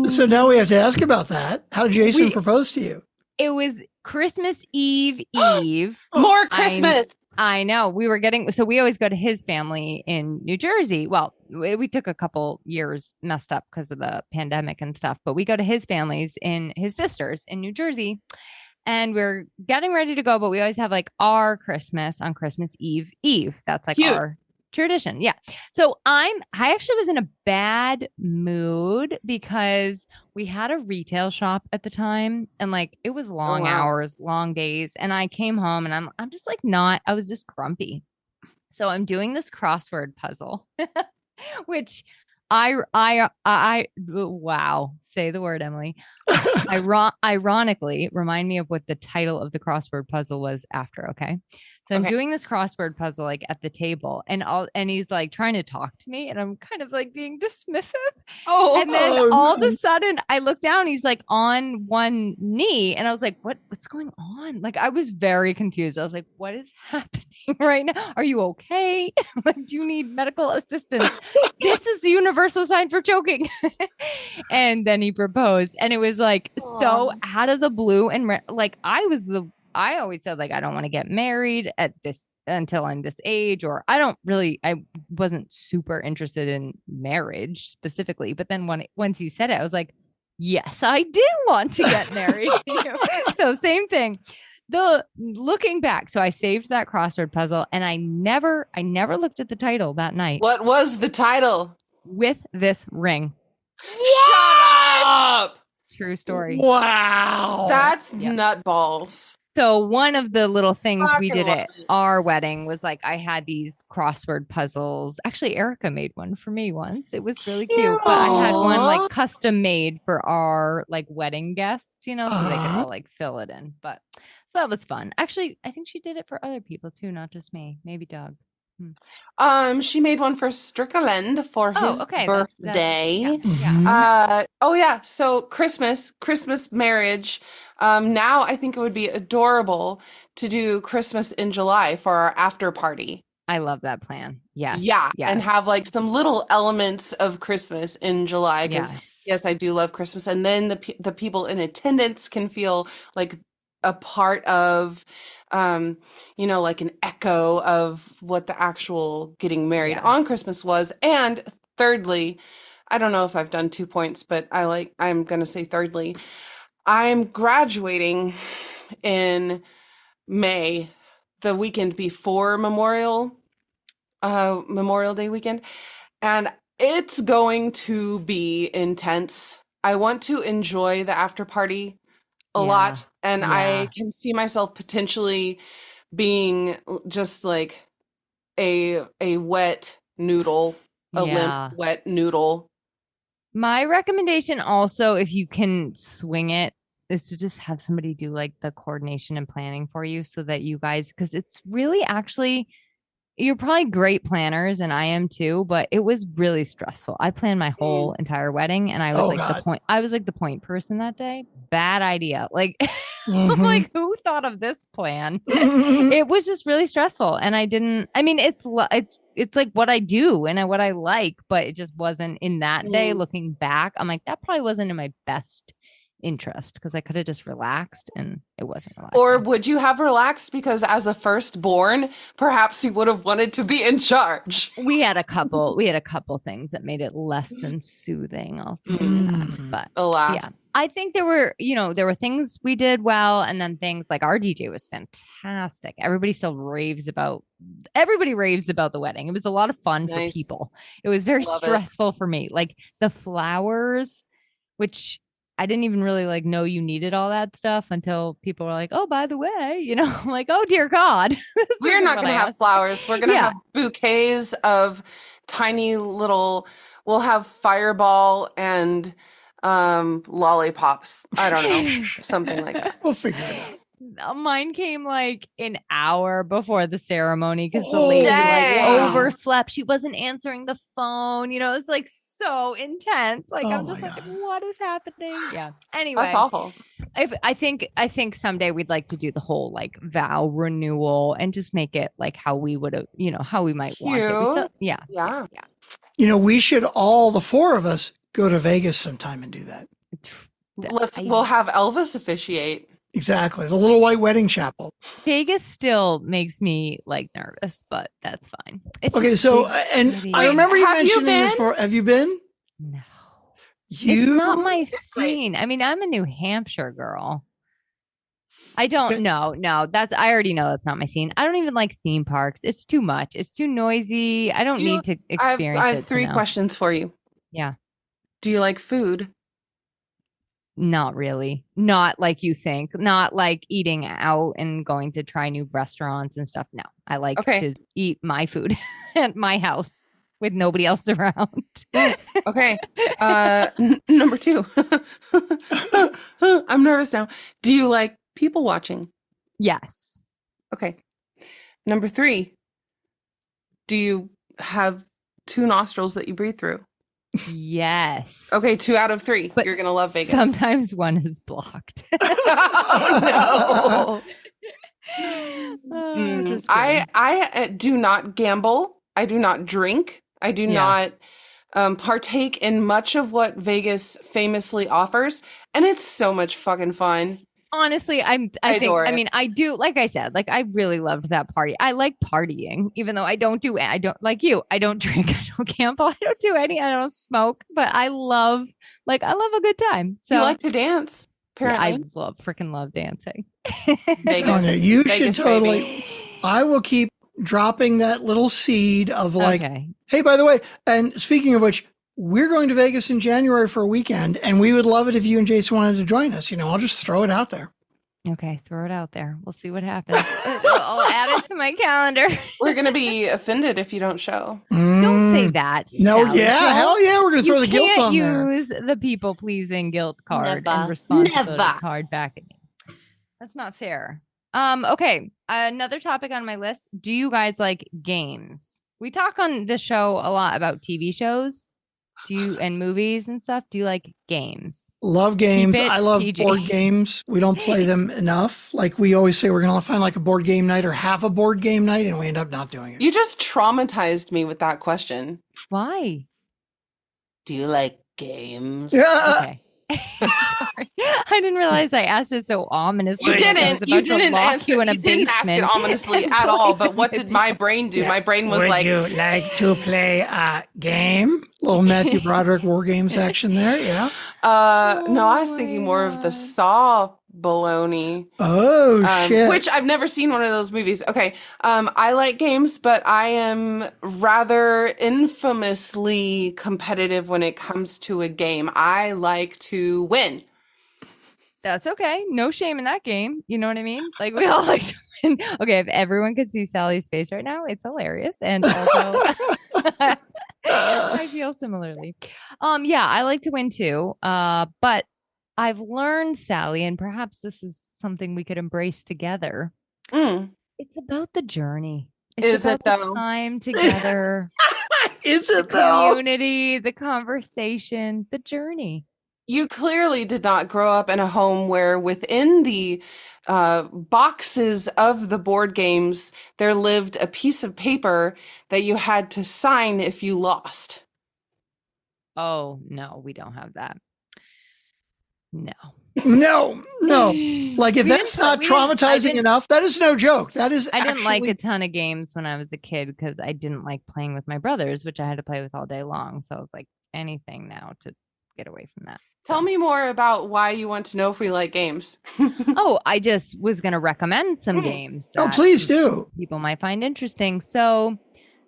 So now we have to ask about that. How did Jason propose to you? It was Christmas Eve. More Christmas. I know. We always go to his family in New Jersey. Well, we took a couple years messed up because of the pandemic and stuff, but we go to his family's his sisters in New Jersey and we're getting ready to go, but we always have like our Christmas on Christmas Eve. That's like our tradition. Yeah. So I actually was in a bad mood because we had a retail shop at the time and like it was long hours, long days. And I came home and I'm just like I was just grumpy. So I'm doing this crossword puzzle, which wow, say the word, Emily. Ironically, remind me of what the title of the crossword puzzle was after. Okay. So I'm doing this crossword puzzle like at the table and he's like trying to talk to me and I'm kind of like being dismissive. And then all of a sudden I look down, he's like on one knee and I was like, what's going on? Like I was very confused. I was like, what is happening right now? Are you okay? Like, do you need medical assistance? This is the universal sign for choking. And then he proposed and it was like so out of the blue and like I always said like I don't want to get married until I'm this age, or I wasn't super interested in marriage specifically. But then once you said it, I was like, yes, I do want to get married. So same thing. Looking back, so I saved that crossword puzzle and I never looked at the title that night. What was the title? With this ring. Shut up! True story. Wow. That's nutballs. So one of the little things we Fucking did love at it. our wedding was like I had these crossword puzzles. Actually, Erica made one for me once. It was really cute. But I had one Aw. like custom made for our like wedding guests, so they could Uh-huh. all like fill it in. But so that was fun. Actually, I think she did it for other people too, not just me. Maybe Doug. She made one for Strickland for his Okay. birthday. Yeah. Mhm. Oh yeah, so Christmas marriage. Now I think it would be adorable to do Christmas in July for our after party. I love that plan. Yes. Yeah, Yes. and have like some little elements of Christmas in July because yes, I do love Christmas, and then the people in attendance can feel like a part of, like an echo of what the actual getting married on Yes. Christmas was. And thirdly, I don't know if I've done 2 points, but I'm gonna say thirdly, I'm graduating in May, the weekend before Memorial Day weekend, and it's going to be intense. I want to enjoy the after party a lot, and I can see myself potentially being just like a wet noodle, a limp wet noodle. My recommendation also, if you can swing it, is to just have somebody do like the coordination and planning for you so that you guys, because it's really actually, you're probably great planners and I am too, but it was really stressful. I planned my whole entire wedding and I was I was like the point person that day. Bad idea. Like, I'm like, who thought of this plan? It was just really stressful. And it's like what I do and what I like, but it just wasn't in that day. Looking back, I'm like, that probably wasn't in my best interest because I could have just relaxed and it wasn't relaxing. Or would you have relaxed because as a firstborn, perhaps you would have wanted to be in charge? We had a couple things that made it less than soothing. I'll say that. But alas. Yeah, I think there were things we did well, and then things like our DJ was fantastic. Everybody raves about the wedding. It was a lot of fun for people. It was very stressful for me. Like the flowers, which I didn't even really like know you needed all that stuff until people were like, oh, by the way, I'm like, oh, dear God. We're not going to have flowers. We're going to have bouquets of tiny little, we'll have fireball and lollipops. I don't know. Something like that. We'll figure it out. Mine came like an hour before the ceremony because the lady overslept. She wasn't answering the phone. It was like so intense. Like I'm just like, what is happening? Yeah. Anyway, that's awful. I think someday we'd like to do the whole like vow renewal and just make it like how we would have, how we might want it. Yeah. We should all, the four of us, go to Vegas sometime and do that. We'll have Elvis officiate. Exactly. The little white wedding chapel. Vegas still makes me like nervous, but that's fine. Okay. So, and I remember you mentioning this before. Have you been? No. It's not my scene. I mean, I'm a New Hampshire girl. I don't know. No, I already know that's not my scene. I don't even like theme parks. It's too much. It's too noisy. I don't need to experience it. I have 3 questions for you. Yeah. Do you like food? Not really. Not like you think. Not like eating out and going to try new restaurants and stuff. No, I like to eat my food at my house with nobody else around. Okay. Number 2. I'm nervous now. Do you like people watching? Yes. Okay. Number 3. Do you have 2 nostrils that you breathe through? Yes. Okay, 2 out of 3. But you're gonna love Vegas. Sometimes one is blocked. Oh, no. I do not gamble. I do not drink. I do not partake in much of what Vegas famously offers, and it's so much fucking fun. Honestly, I do, like I said, like I really loved that party. I like partying, even though I don't like you. I don't drink, I don't gamble, I don't smoke, but I love a good time. So you like to dance, apparently. Yeah, I freaking love dancing. Vegas. You should totally, baby. I will keep dropping that little seed of like, hey, by the way, and speaking of which, we're going to Vegas in January for a weekend, and we would love it if you and Jason wanted to join us. I'll just throw it out there. Okay, throw it out there. We'll see what happens. I'll add it to my calendar. We're going to be offended if you don't show. Don't say that. No, Sally. yeah, hell yeah, we're going to throw the guilt on You there. can't use the people pleasing guilt card Never. and responsibility Never. card back at me. That's not fair. Okay, another topic on my list. Do you guys like games? We talk on this show a lot about TV shows. And movies and stuff? Do you like games? Love games. Keep it I love PG. board games. We don't play them enough. Like we always say, we're going to find like a board game night or have a board game night, and we end up not doing it. You just traumatized me with that question. Why? Do you like games? Yeah. Okay. Sorry. I didn't realize I asked it so ominously. You like I was didn't. You about to didn't lock answer. you in a You didn't ask it basement ominously and at all. play But what with did you. my brain do? Yeah. My brain was Would like, you like to play a game? Little Matthew Broderick war games action there. Yeah. no, I was Oh thinking my more of the God. Saw baloney. Oh, shit. Which I've never seen one of those movies. Okay. I like games, but I am rather infamously competitive when it comes to a game. I like to win. That's okay. No shame in that game. You know what I mean? Like we all like to win. Okay, if everyone could see Sally's face right now, it's hilarious. And also I feel similarly. Yeah, I like to win too. But I've learned, Sally, and perhaps this is something we could embrace together. Mm. It's about the journey. It's Is it about though? the time together, Is the it though? community, the conversation, the journey. You clearly did not grow up in a home where within the boxes of the board games, there lived a piece of paper that you had to sign if you lost. Oh, no, we don't have that. No. No. Like if We that's didn't- not we didn't- I traumatizing didn't- enough, that is no joke. That is I didn't like actually- a ton of games when I was a kid because I didn't like playing with my brothers, which I had to play with all day long. So I was like, anything now to get away from that. Tell me more about why you want to know if we like games. Oh, I just was going to recommend some games. Oh, that please do. People might find interesting. So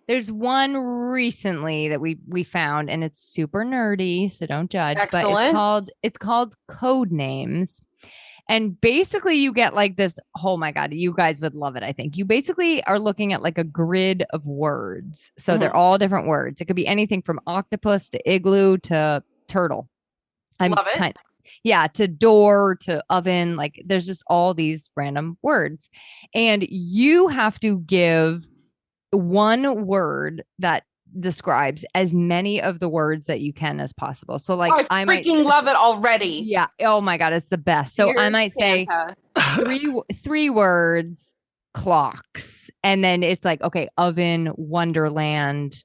there's one recently that we found, and it's super nerdy, so don't judge. Excellent. But it's called Code Names. And basically you get like this, oh my God, you guys would love it, I think. You basically are looking at like a grid of words. So they're all different words. It could be anything from octopus to igloo to turtle. Love it. Yeah, to door, to oven. Like there's just all these random words. And you have to give one word that describes as many of the words that you can as possible. So like Oh, I freaking love it already. Yeah. Oh my God, it's the best. So I You're might Santa. say three words, and then it's like, okay, oven, wonderland,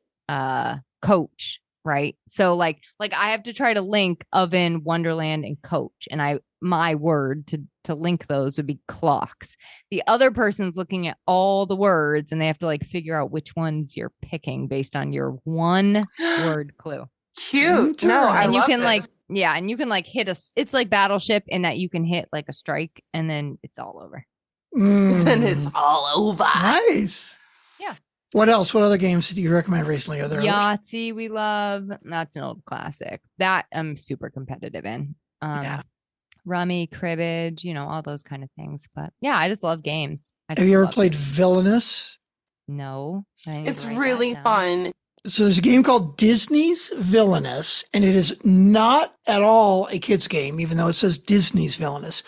coach, right? So like I have to try to link oven, wonderland, and coach, and my word to link those would be clocks. The other person's looking at all the words, and they have to like figure out which ones you're picking based on your one word clue. Cute. No, I And you love can this. like, yeah, and you can like hit it's like Battleship in that you can hit like a strike, and then it's all over. And it's all over. Nice. Yeah. What else? What other games did you recommend recently? Are there others? Yahtzee, we love. That's an old classic. That I'm super competitive in. Yeah. Rummy, cribbage, all those kind of things. But yeah, I just love games. Have you ever played Villainous? No. I need It's to write that really down. fun. So there's a game called Disney's Villainous, and it is not at all a kid's game, even though it says Disney's Villainous.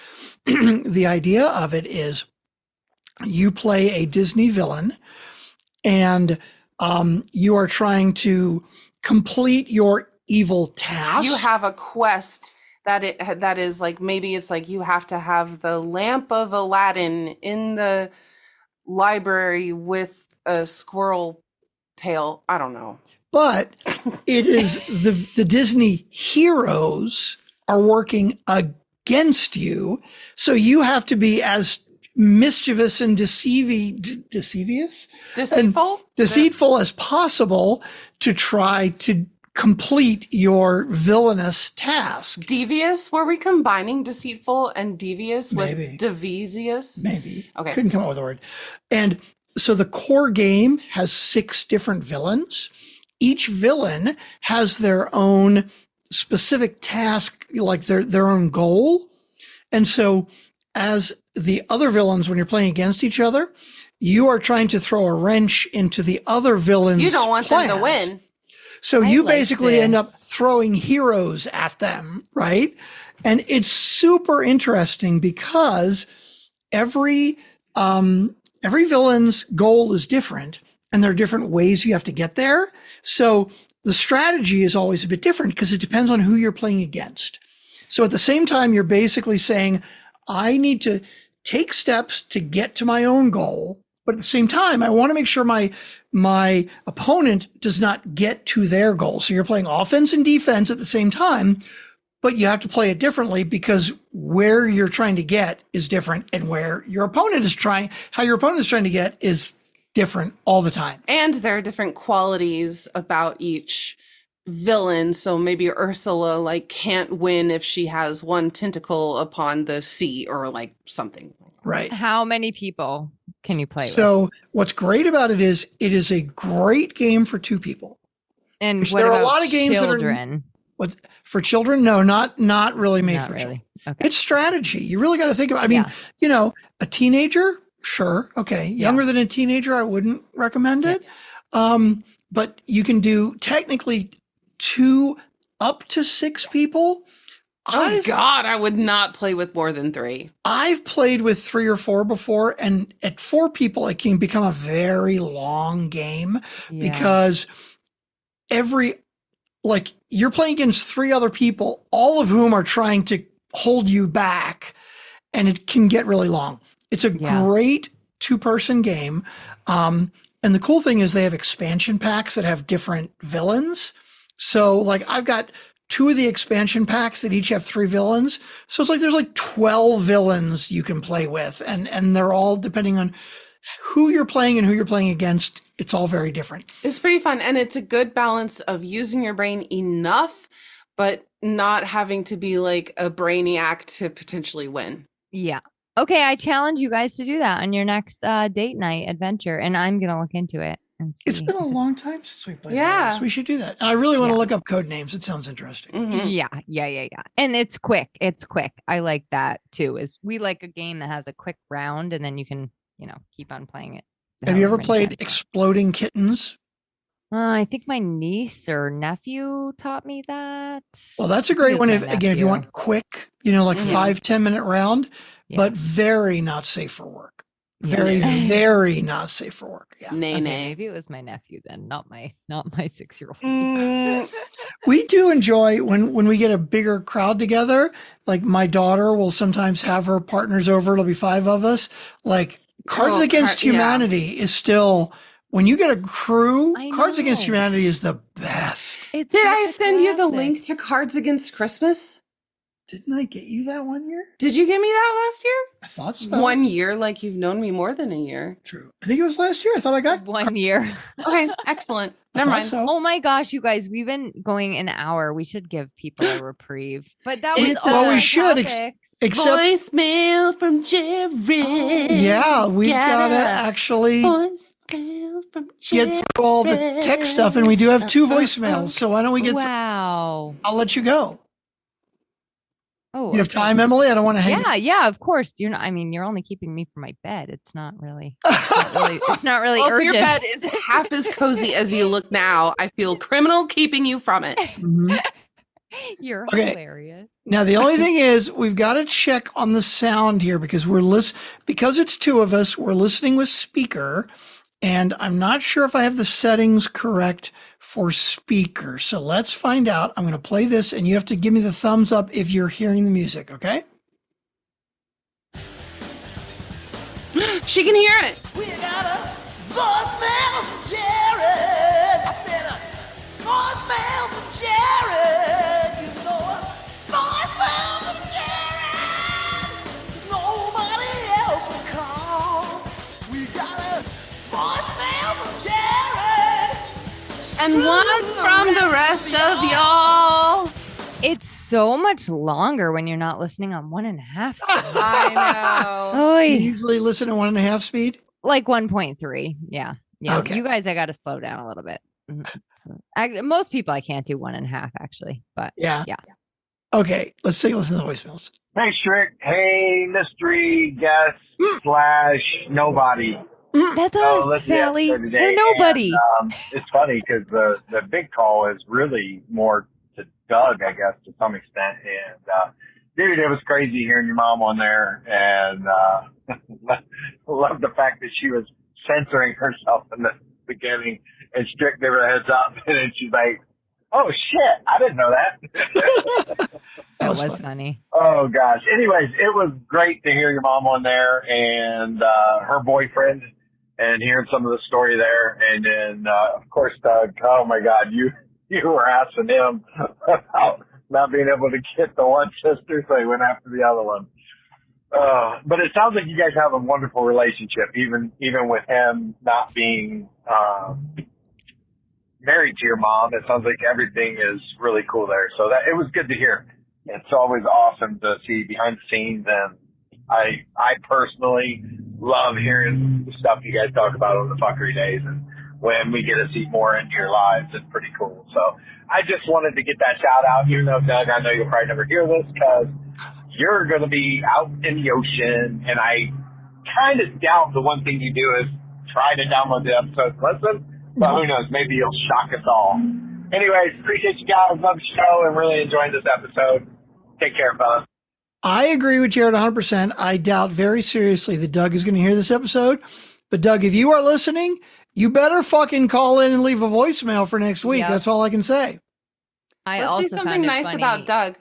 The idea of it is you play a Disney villain, and you are trying to complete your evil task. You have a quest that is like, maybe it's like you have to have the lamp of Aladdin in the library with a squirrel tail. I don't know. But it is the Disney heroes are working against you. So you have to be as mischievous and deceitful as possible to try to complete your villainous task. Devious? Were we combining deceitful and devious Maybe. with devious? Maybe. Okay. Couldn't come up with a word. And so the core game has 6 different villains. Each villain has their own specific task, like their own goal. And so as the other villains, when you're playing against each other, you are trying to throw a wrench into the other villains' You don't want plans. them to win. So I you like basically end up this. throwing heroes at them, right? And it's super interesting because every villain's goal is different, and there are different ways you have to get there. So the strategy is always a bit different because it depends on who you're playing against. So at the same time, you're basically saying, I need to take steps to get to my own goal. But at the same time, I want to make sure my opponent does not get to their goal. So you're playing offense and defense at the same time, but you have to play it differently because where you're trying to get is different, and how your opponent is trying to get is different all the time. And there are different qualities about each villain. So maybe Ursula like can't win if she has one tentacle upon the sea or like something. Right. How many people can you play with? So what's great about it is a great game for two people. And which what there are a about lot of games that are- children? What for children? No, not really made Not for really. children. Okay. It's strategy. You really got to think about. I mean, a teenager, sure, okay. Younger than a teenager, I wouldn't recommend it. But you can do technically 2 up to 6 people. Oh God, I would not play with more than 3. I've played with 3 or 4 before, and at 4 people, it can become a very long game because you're playing against 3 other people, all of whom are trying to hold you back, and it can get really long. It's a great 2-person game. And the cool thing is they have expansion packs that have different villains. So like I've got 2 of the expansion packs that each have 3 villains. So it's like there's like 12 villains you can play with, and they're all depending on who you're playing and who you're playing against. It's all very different. It's pretty fun, and it's a good balance of using your brain enough, but not having to be like a brainiac to potentially win. Yeah. Okay, I challenge you guys to do that on your next date night adventure, and I'm gonna look into it. And see. It's been a long time since we played. Yeah. So we should do that. And I really want to look up code names. It sounds interesting. Mhm. Yeah. And it's quick. I like that too. Is we like a game that has a quick round, and then you can, keep on playing it. Have you ever however many played times you want. Exploding Kittens? I think my niece or nephew taught me that. Well, that's a I think great it one. was If my you nephew. want quick, like 5-10 minute round, Yeah. but very not safe for work. Very, Yeah. very not safe for work. Yeah. Nay, Okay, nay. maybe it was my nephew then, not my 6-year-old. Mm, We do enjoy when we get a bigger crowd together. Like my daughter will sometimes have her partners over. It'll be 5 of us. Like Cards Against Humanity is still, when you get a crew, I Cards Against know. Humanity is the best. It's Did such I a send you the classic. link to Cards Against Christmas? Didn't I get you that one year? Did you give me that last year? I thought so. 1 year, like you've known me more than a year. True. I think it was last year. I thought I got 1 year? Okay, excellent. I Never thought mind. so. Oh my gosh, you guys, we've been going an hour. We should give people a reprieve. But that was It's all well, we our should, topics. Except, Voicemail from Jerry. yeah, we've got to actually Voicemail from get through all the tech stuff, and we do have 2 voicemails. So why don't we get through? Wow. I'll let you go. Oh, You have okay. time, Emily? I don't want to hang. Yeah, of course. You're not. I mean, you're only keeping me from my bed. It's not really. It's not really Well, if urgent. your bed is half as cozy as you look now, I feel criminal keeping you from it. Mhm. You're Okay. hilarious. Now the only thing is we've got to check on the sound here because because it's 2 of us, we're listening with speaker, and I'm not sure if I have the settings correct for speaker. So let's find out. I'm going to play this, and you have to give me the thumbs up if you're hearing the music, okay? She can hear it. We got a voicemail from Jared. I said a voicemail from Jared. You know a voicemail from Jared. Nobody else will call. We got a voicemail from Jared. And one from the rest of y'all. It's so much longer when you're not listening on 1.5 speed. I know. You Oy. usually listen at 1.5 speed. Like 1.3. Yeah. Okay. You guys, I got to slow down a little bit. Mhm. Most people I can't do 1.5 actually, but Yeah. yeah. Okay, let's take a listen to the voicemails. Hey, Strick. Hey, mystery guest slash nobody. That's So us, listen to the Sally. episode today. We're nobody. And, it's funny because the big call is really more to Doug, I guess, to some extent. And, dude, it was crazy hearing your mom on there. And love the fact that she was censoring herself in the beginning. And Strick gave her a heads up. And then she's like, oh, shit, I didn't know that. That was funny. Oh, gosh. Anyways, it was great to hear your mom on there and her boyfriend and hearing some of the story there. And then, of course, Doug, oh, my God, you were asking him about not being able to get the one sister, so he went after the other one. But it sounds like you guys have a wonderful relationship, even with him not being married to your mom. It sounds like everything is really cool there. So that it was good to hear. It's always awesome to see behind the scenes, and I personally love hearing the stuff you guys talk about on the fuckery days, and when we get to see more into your lives, it's pretty cool. So I just wanted to get that shout out, even though, Doug, I know you'll probably never hear this because you're going to be out in the ocean, and I kind of doubt the one thing you do is try to download the episode, listen. But who knows? Maybe you'll shock us all. Anyways, appreciate you guys. Love the show and really enjoying this episode. Take care, fellas. I agree with Jared 100%. I doubt very seriously that Doug is going to hear this episode. But Doug, if you are listening, you better fucking call in and leave a voicemail for next week. Yep. That's all I can say. Let's see something nice funny about Doug.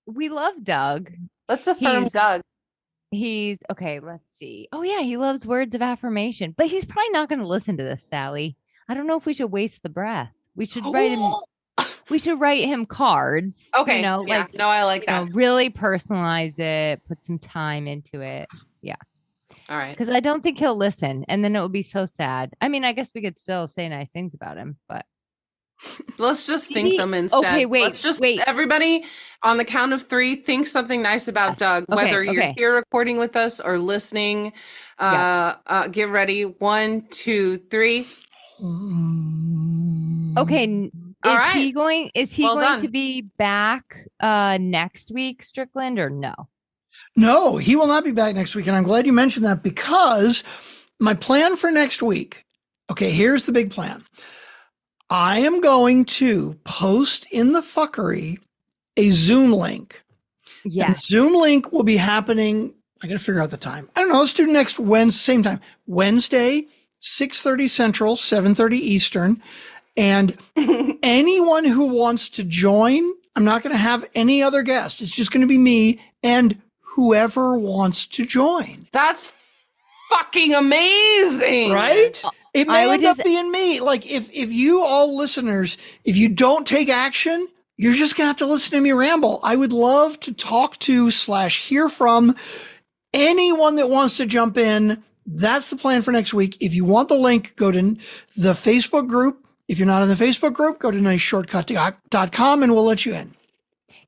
We love Doug. Let's affirm Doug. He's okay. Let's see. Oh yeah, he loves words of affirmation, but he's probably not going to listen to this, Sally. I don't know if we should waste the breath. We should write him. We should write him cards. Okay. You know, yeah. No, I like that. Really personalize it. Put some time into it. Yeah. All right. Because I don't think he'll listen, and then it will be so sad. I mean, I guess we could still say nice things about him, but let's just think them instead. Okay, wait. Let's just everybody on the count of 3 think something nice about Doug, whether you're here recording with us or listening. Get ready. 1, 2, 3. Okay. Is he going to be back next week, Strickland, or no? No, he will not be back next week. And I'm glad you mentioned that because my plan for next week, okay, here's the big plan. I am going to post in the fuckery a Zoom link. Yeah. The Zoom link will be happening. I got to figure out the time. I don't know. Let's do next Wednesday, same time. Wednesday, 6:30 Central, 7:30 Eastern. And anyone who wants to join, I'm not going to have any other guest. It's just going to be me and whoever wants to join. That's fucking amazing. Right? It may end up being me. Like if you all listeners, if you don't take action, you're just going to have to listen to me ramble. I would love to talk to / hear from anyone that wants to jump in. That's the plan for next week. If you want the link, go to the Facebook group. If you're not in the Facebook group, go to niceshortcut.com and we'll let you in.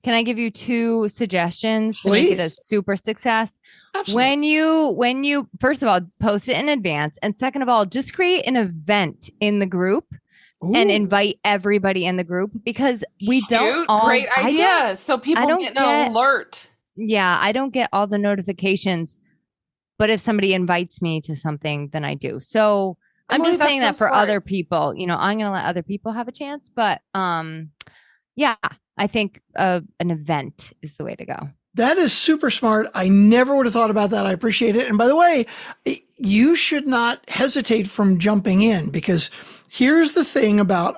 Can I give you 2 suggestions to Please. make it a super success? Absolutely. When you first of all post it in advance, and second of all, just create an event in the group and invite everybody in the group because we don't all. Great idea. So people get an alert. Yeah, I don't get all the notifications, but if somebody invites me to something, then I do. So I'm just saying that for other people. You know, I'm going to let other people have a chance, but yeah, I think an event is the way to go. That is super smart. I never would have thought about that. I appreciate it. And by the way, you should not hesitate from jumping in because here's the thing about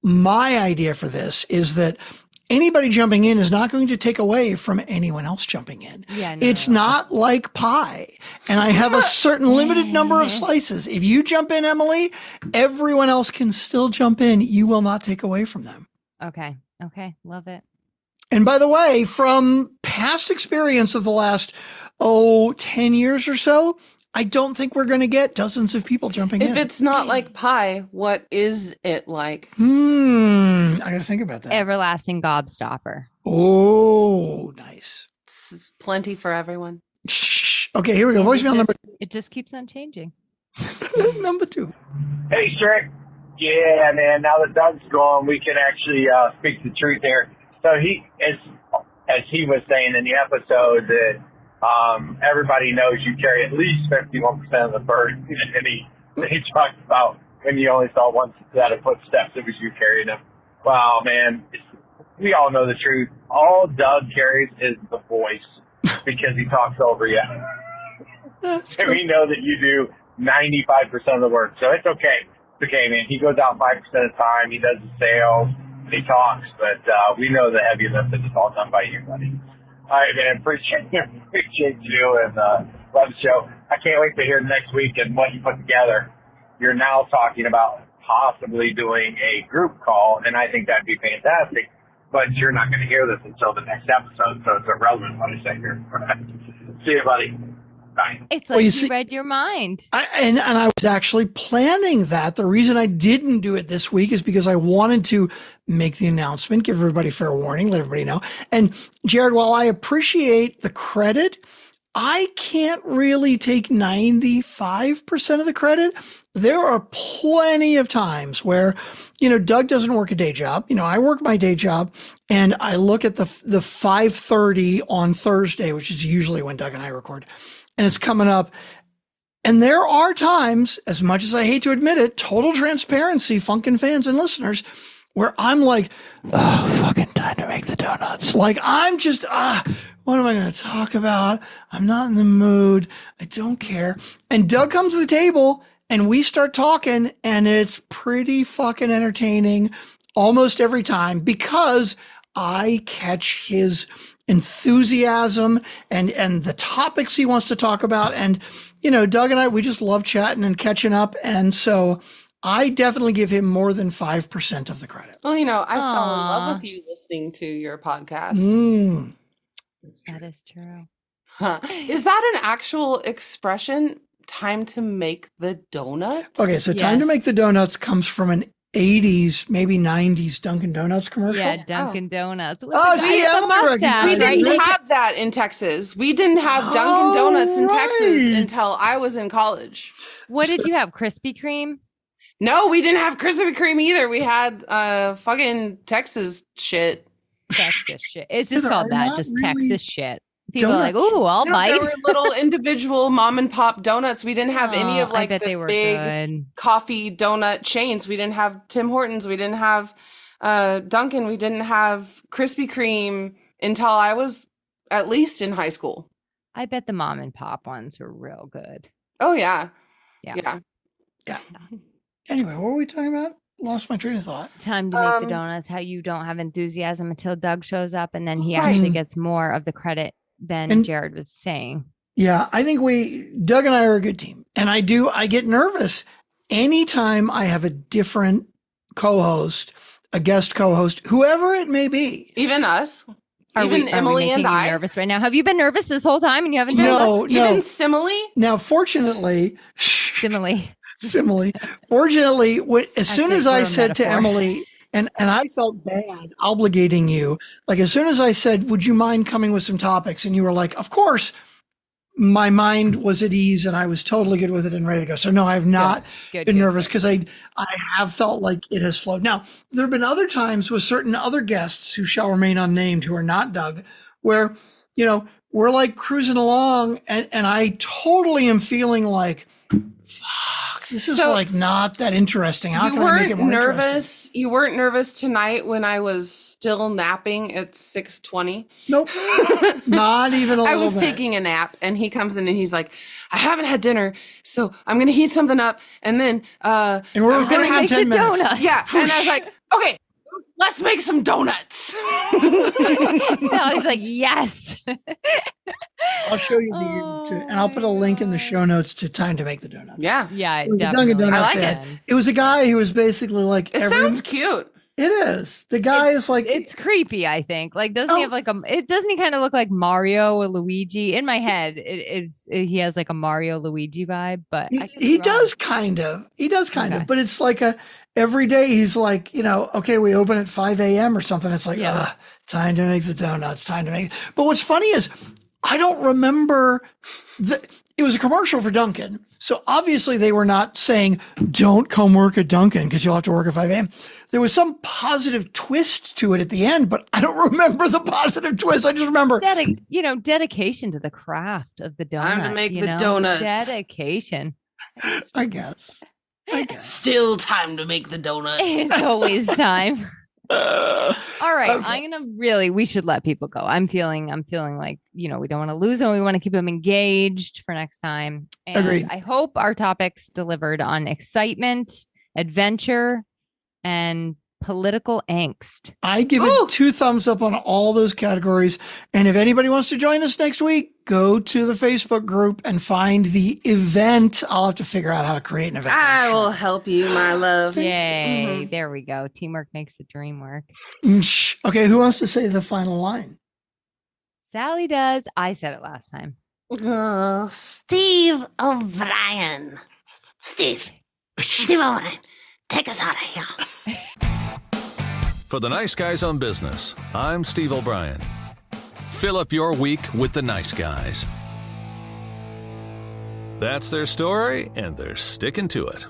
my idea for this is that anybody jumping in is not going to take away from anyone else jumping in. Yeah, it's not like pie. And I have a certain limited number of slices. If you jump in, Emily, everyone else can still jump in. You will not take away from them. Okay. Love it. And by the way, from past experience of the last, 10 years or so, I don't think we're going to get dozens of people jumping in. If it's not like pie, what is it like? I got to think about that. Everlasting gobstopper. Oh, nice. It's plenty for everyone. Okay, here we go. Voicemail number. It just keeps on changing. Number 2. Hey, Strick. Yeah, man. Now that Doug's gone, we can actually speak the truth here. So he, as he was saying in the episode, that everybody knows you carry at least 51% of the burden, and he talked about when you only saw one set of footsteps, it was you carrying them. Wow, man. We all know the truth. All Doug carries is the voice because he talks over you. And we know that you do 95% of the work, so it's okay. It's okay, man. He goes out 5% of the time. He does the sales, and he talks, but we know the heavy lifting is all done by you, buddy. All right, man. Appreciate you, and love the show. I can't wait to hear next week and what you put together. You're now talking about possibly doing a group call, and I think that'd be fantastic. But you're not going to hear this until the next episode, so it's irrelevant what I say here. See you, buddy. Bye. It's like you read your mind. And I was actually planning that. The reason I didn't do it this week is because I wanted to make the announcement, give everybody fair warning, let everybody know. And Jared, while I appreciate the credit, I can't really take 95% of the credit. There are plenty of times where, Doug doesn't work a day job. I work my day job, and I look at the 5:30 on Thursday, which is usually when Doug and I record, and it's coming up. And there are times, as much as I hate to admit it, total transparency, Funkin' fans and listeners, where I'm like, oh, fucking time to make the donuts. Like, I'm just, what am I going to talk about? I'm not in the mood. I don't care. And Doug comes to the table and we start talking, and it's pretty fucking entertaining almost every time because I catch his enthusiasm and the topics he wants to talk about. And, Doug and I, we just love chatting and catching up. And so I definitely give him more than 5% of the credit. Well, I fell in love with you listening to your podcast. That is true. Huh. Is that an actual expression? Time to make the donuts? Okay, so Time to Make the Donuts comes from an 80s, maybe 90s Dunkin' Donuts commercial. Yeah, Dunkin' Donuts. See, we didn't have that in Texas. We didn't have Dunkin' Donuts in Texas until I was in college. What did you have? Krispy Kreme? No, we didn't have Krispy Kreme either. We had fucking Texas shit. Texas shit. It's just called that, just really Texas shit. People are like, ooh, I'll bite. There were little individual mom and pop donuts. We didn't have any of like the big good coffee donut chains. We didn't have Tim Hortons. We didn't have Dunkin'. We didn't have Krispy Kreme until I was at least in high school. I bet the mom and pop ones were real good. Oh, yeah. Yeah. Anyway, what were we talking about? Lost my train of thought. Time to make the donuts. How you don't have enthusiasm until Doug shows up, and then he actually gets more of the credit than Jared was saying. Yeah, I think Doug and I are a good team. And I get nervous anytime I have a different co-host, a guest co-host, whoever it may be. Even us. Emily and I. You nervous right now? Have you been nervous this whole time and you haven't told us? No. Even Simile? Now, fortunately. Simile. Fortunately, as soon as I said to Emily, and I felt bad obligating you, like as soon as I said, would you mind coming with some topics? And you were like, of course. My mind was at ease and I was totally good with it and ready to go. So no, I have not been nervous because I have felt like it has flowed. Now, there have been other times with certain other guests who shall remain unnamed, who are not Doug, where, we're like cruising along and I totally am feeling like, fuck, this is like not that interesting. How can I make it more interesting? You weren't nervous tonight when I was still napping at 6:20? Nope. Not even a little bit. I was taking a nap and he comes in and he's like, I haven't had dinner, so I'm going to heat something up and then and we're recording in 10 minutes. Donut. Yeah. And I was like, okay, let's make some donuts. Sally's like, yes. I'll show you and I'll put a link in the show notes to Time to Make the Donuts. Yeah. Yeah, it was definitely. I like it. It was a guy who was basically like, it sounds cute. It is. The guy is like, it's creepy, I think. Like, doesn't he have like doesn't he kind of look like Mario or Luigi? In my head, he has like a Mario Luigi vibe, but he does kind of, but it's like every day he's like, okay, we open at 5 a.m. or something. It's like, time to make the donuts, but what's funny is I don't remember it was a commercial for Dunkin'. So obviously they were not saying, don't come work at Dunkin' because you'll have to work at 5 a.m. There was some positive twist to it at the end, but I don't remember the positive twist. I just remember dedication to the craft of the donut. Time to make the donuts. Dedication. I guess. Still time to make the donuts. It's always time. All right. Okay. We should let people go. I'm feeling like, we don't want to lose them. We want to keep them engaged for next time. And Agreed. I hope our topics delivered on excitement, adventure, and political angst. I give it 2 thumbs up on all those categories. And if anybody wants to join us next week, go to the Facebook group and find the event. I'll have to figure out how to create an event. I will help you, my love. Yay. Mm-hmm. There we go. Teamwork makes the dream work. Okay. Who wants to say the final line? Sally does. I said it last time. Steve O'Brien. Steve O'Brien, take us out of here. For the Nice Guys on Business, I'm Steve O'Brien. Fill up your week with the nice guys. That's their story, and they're sticking to it.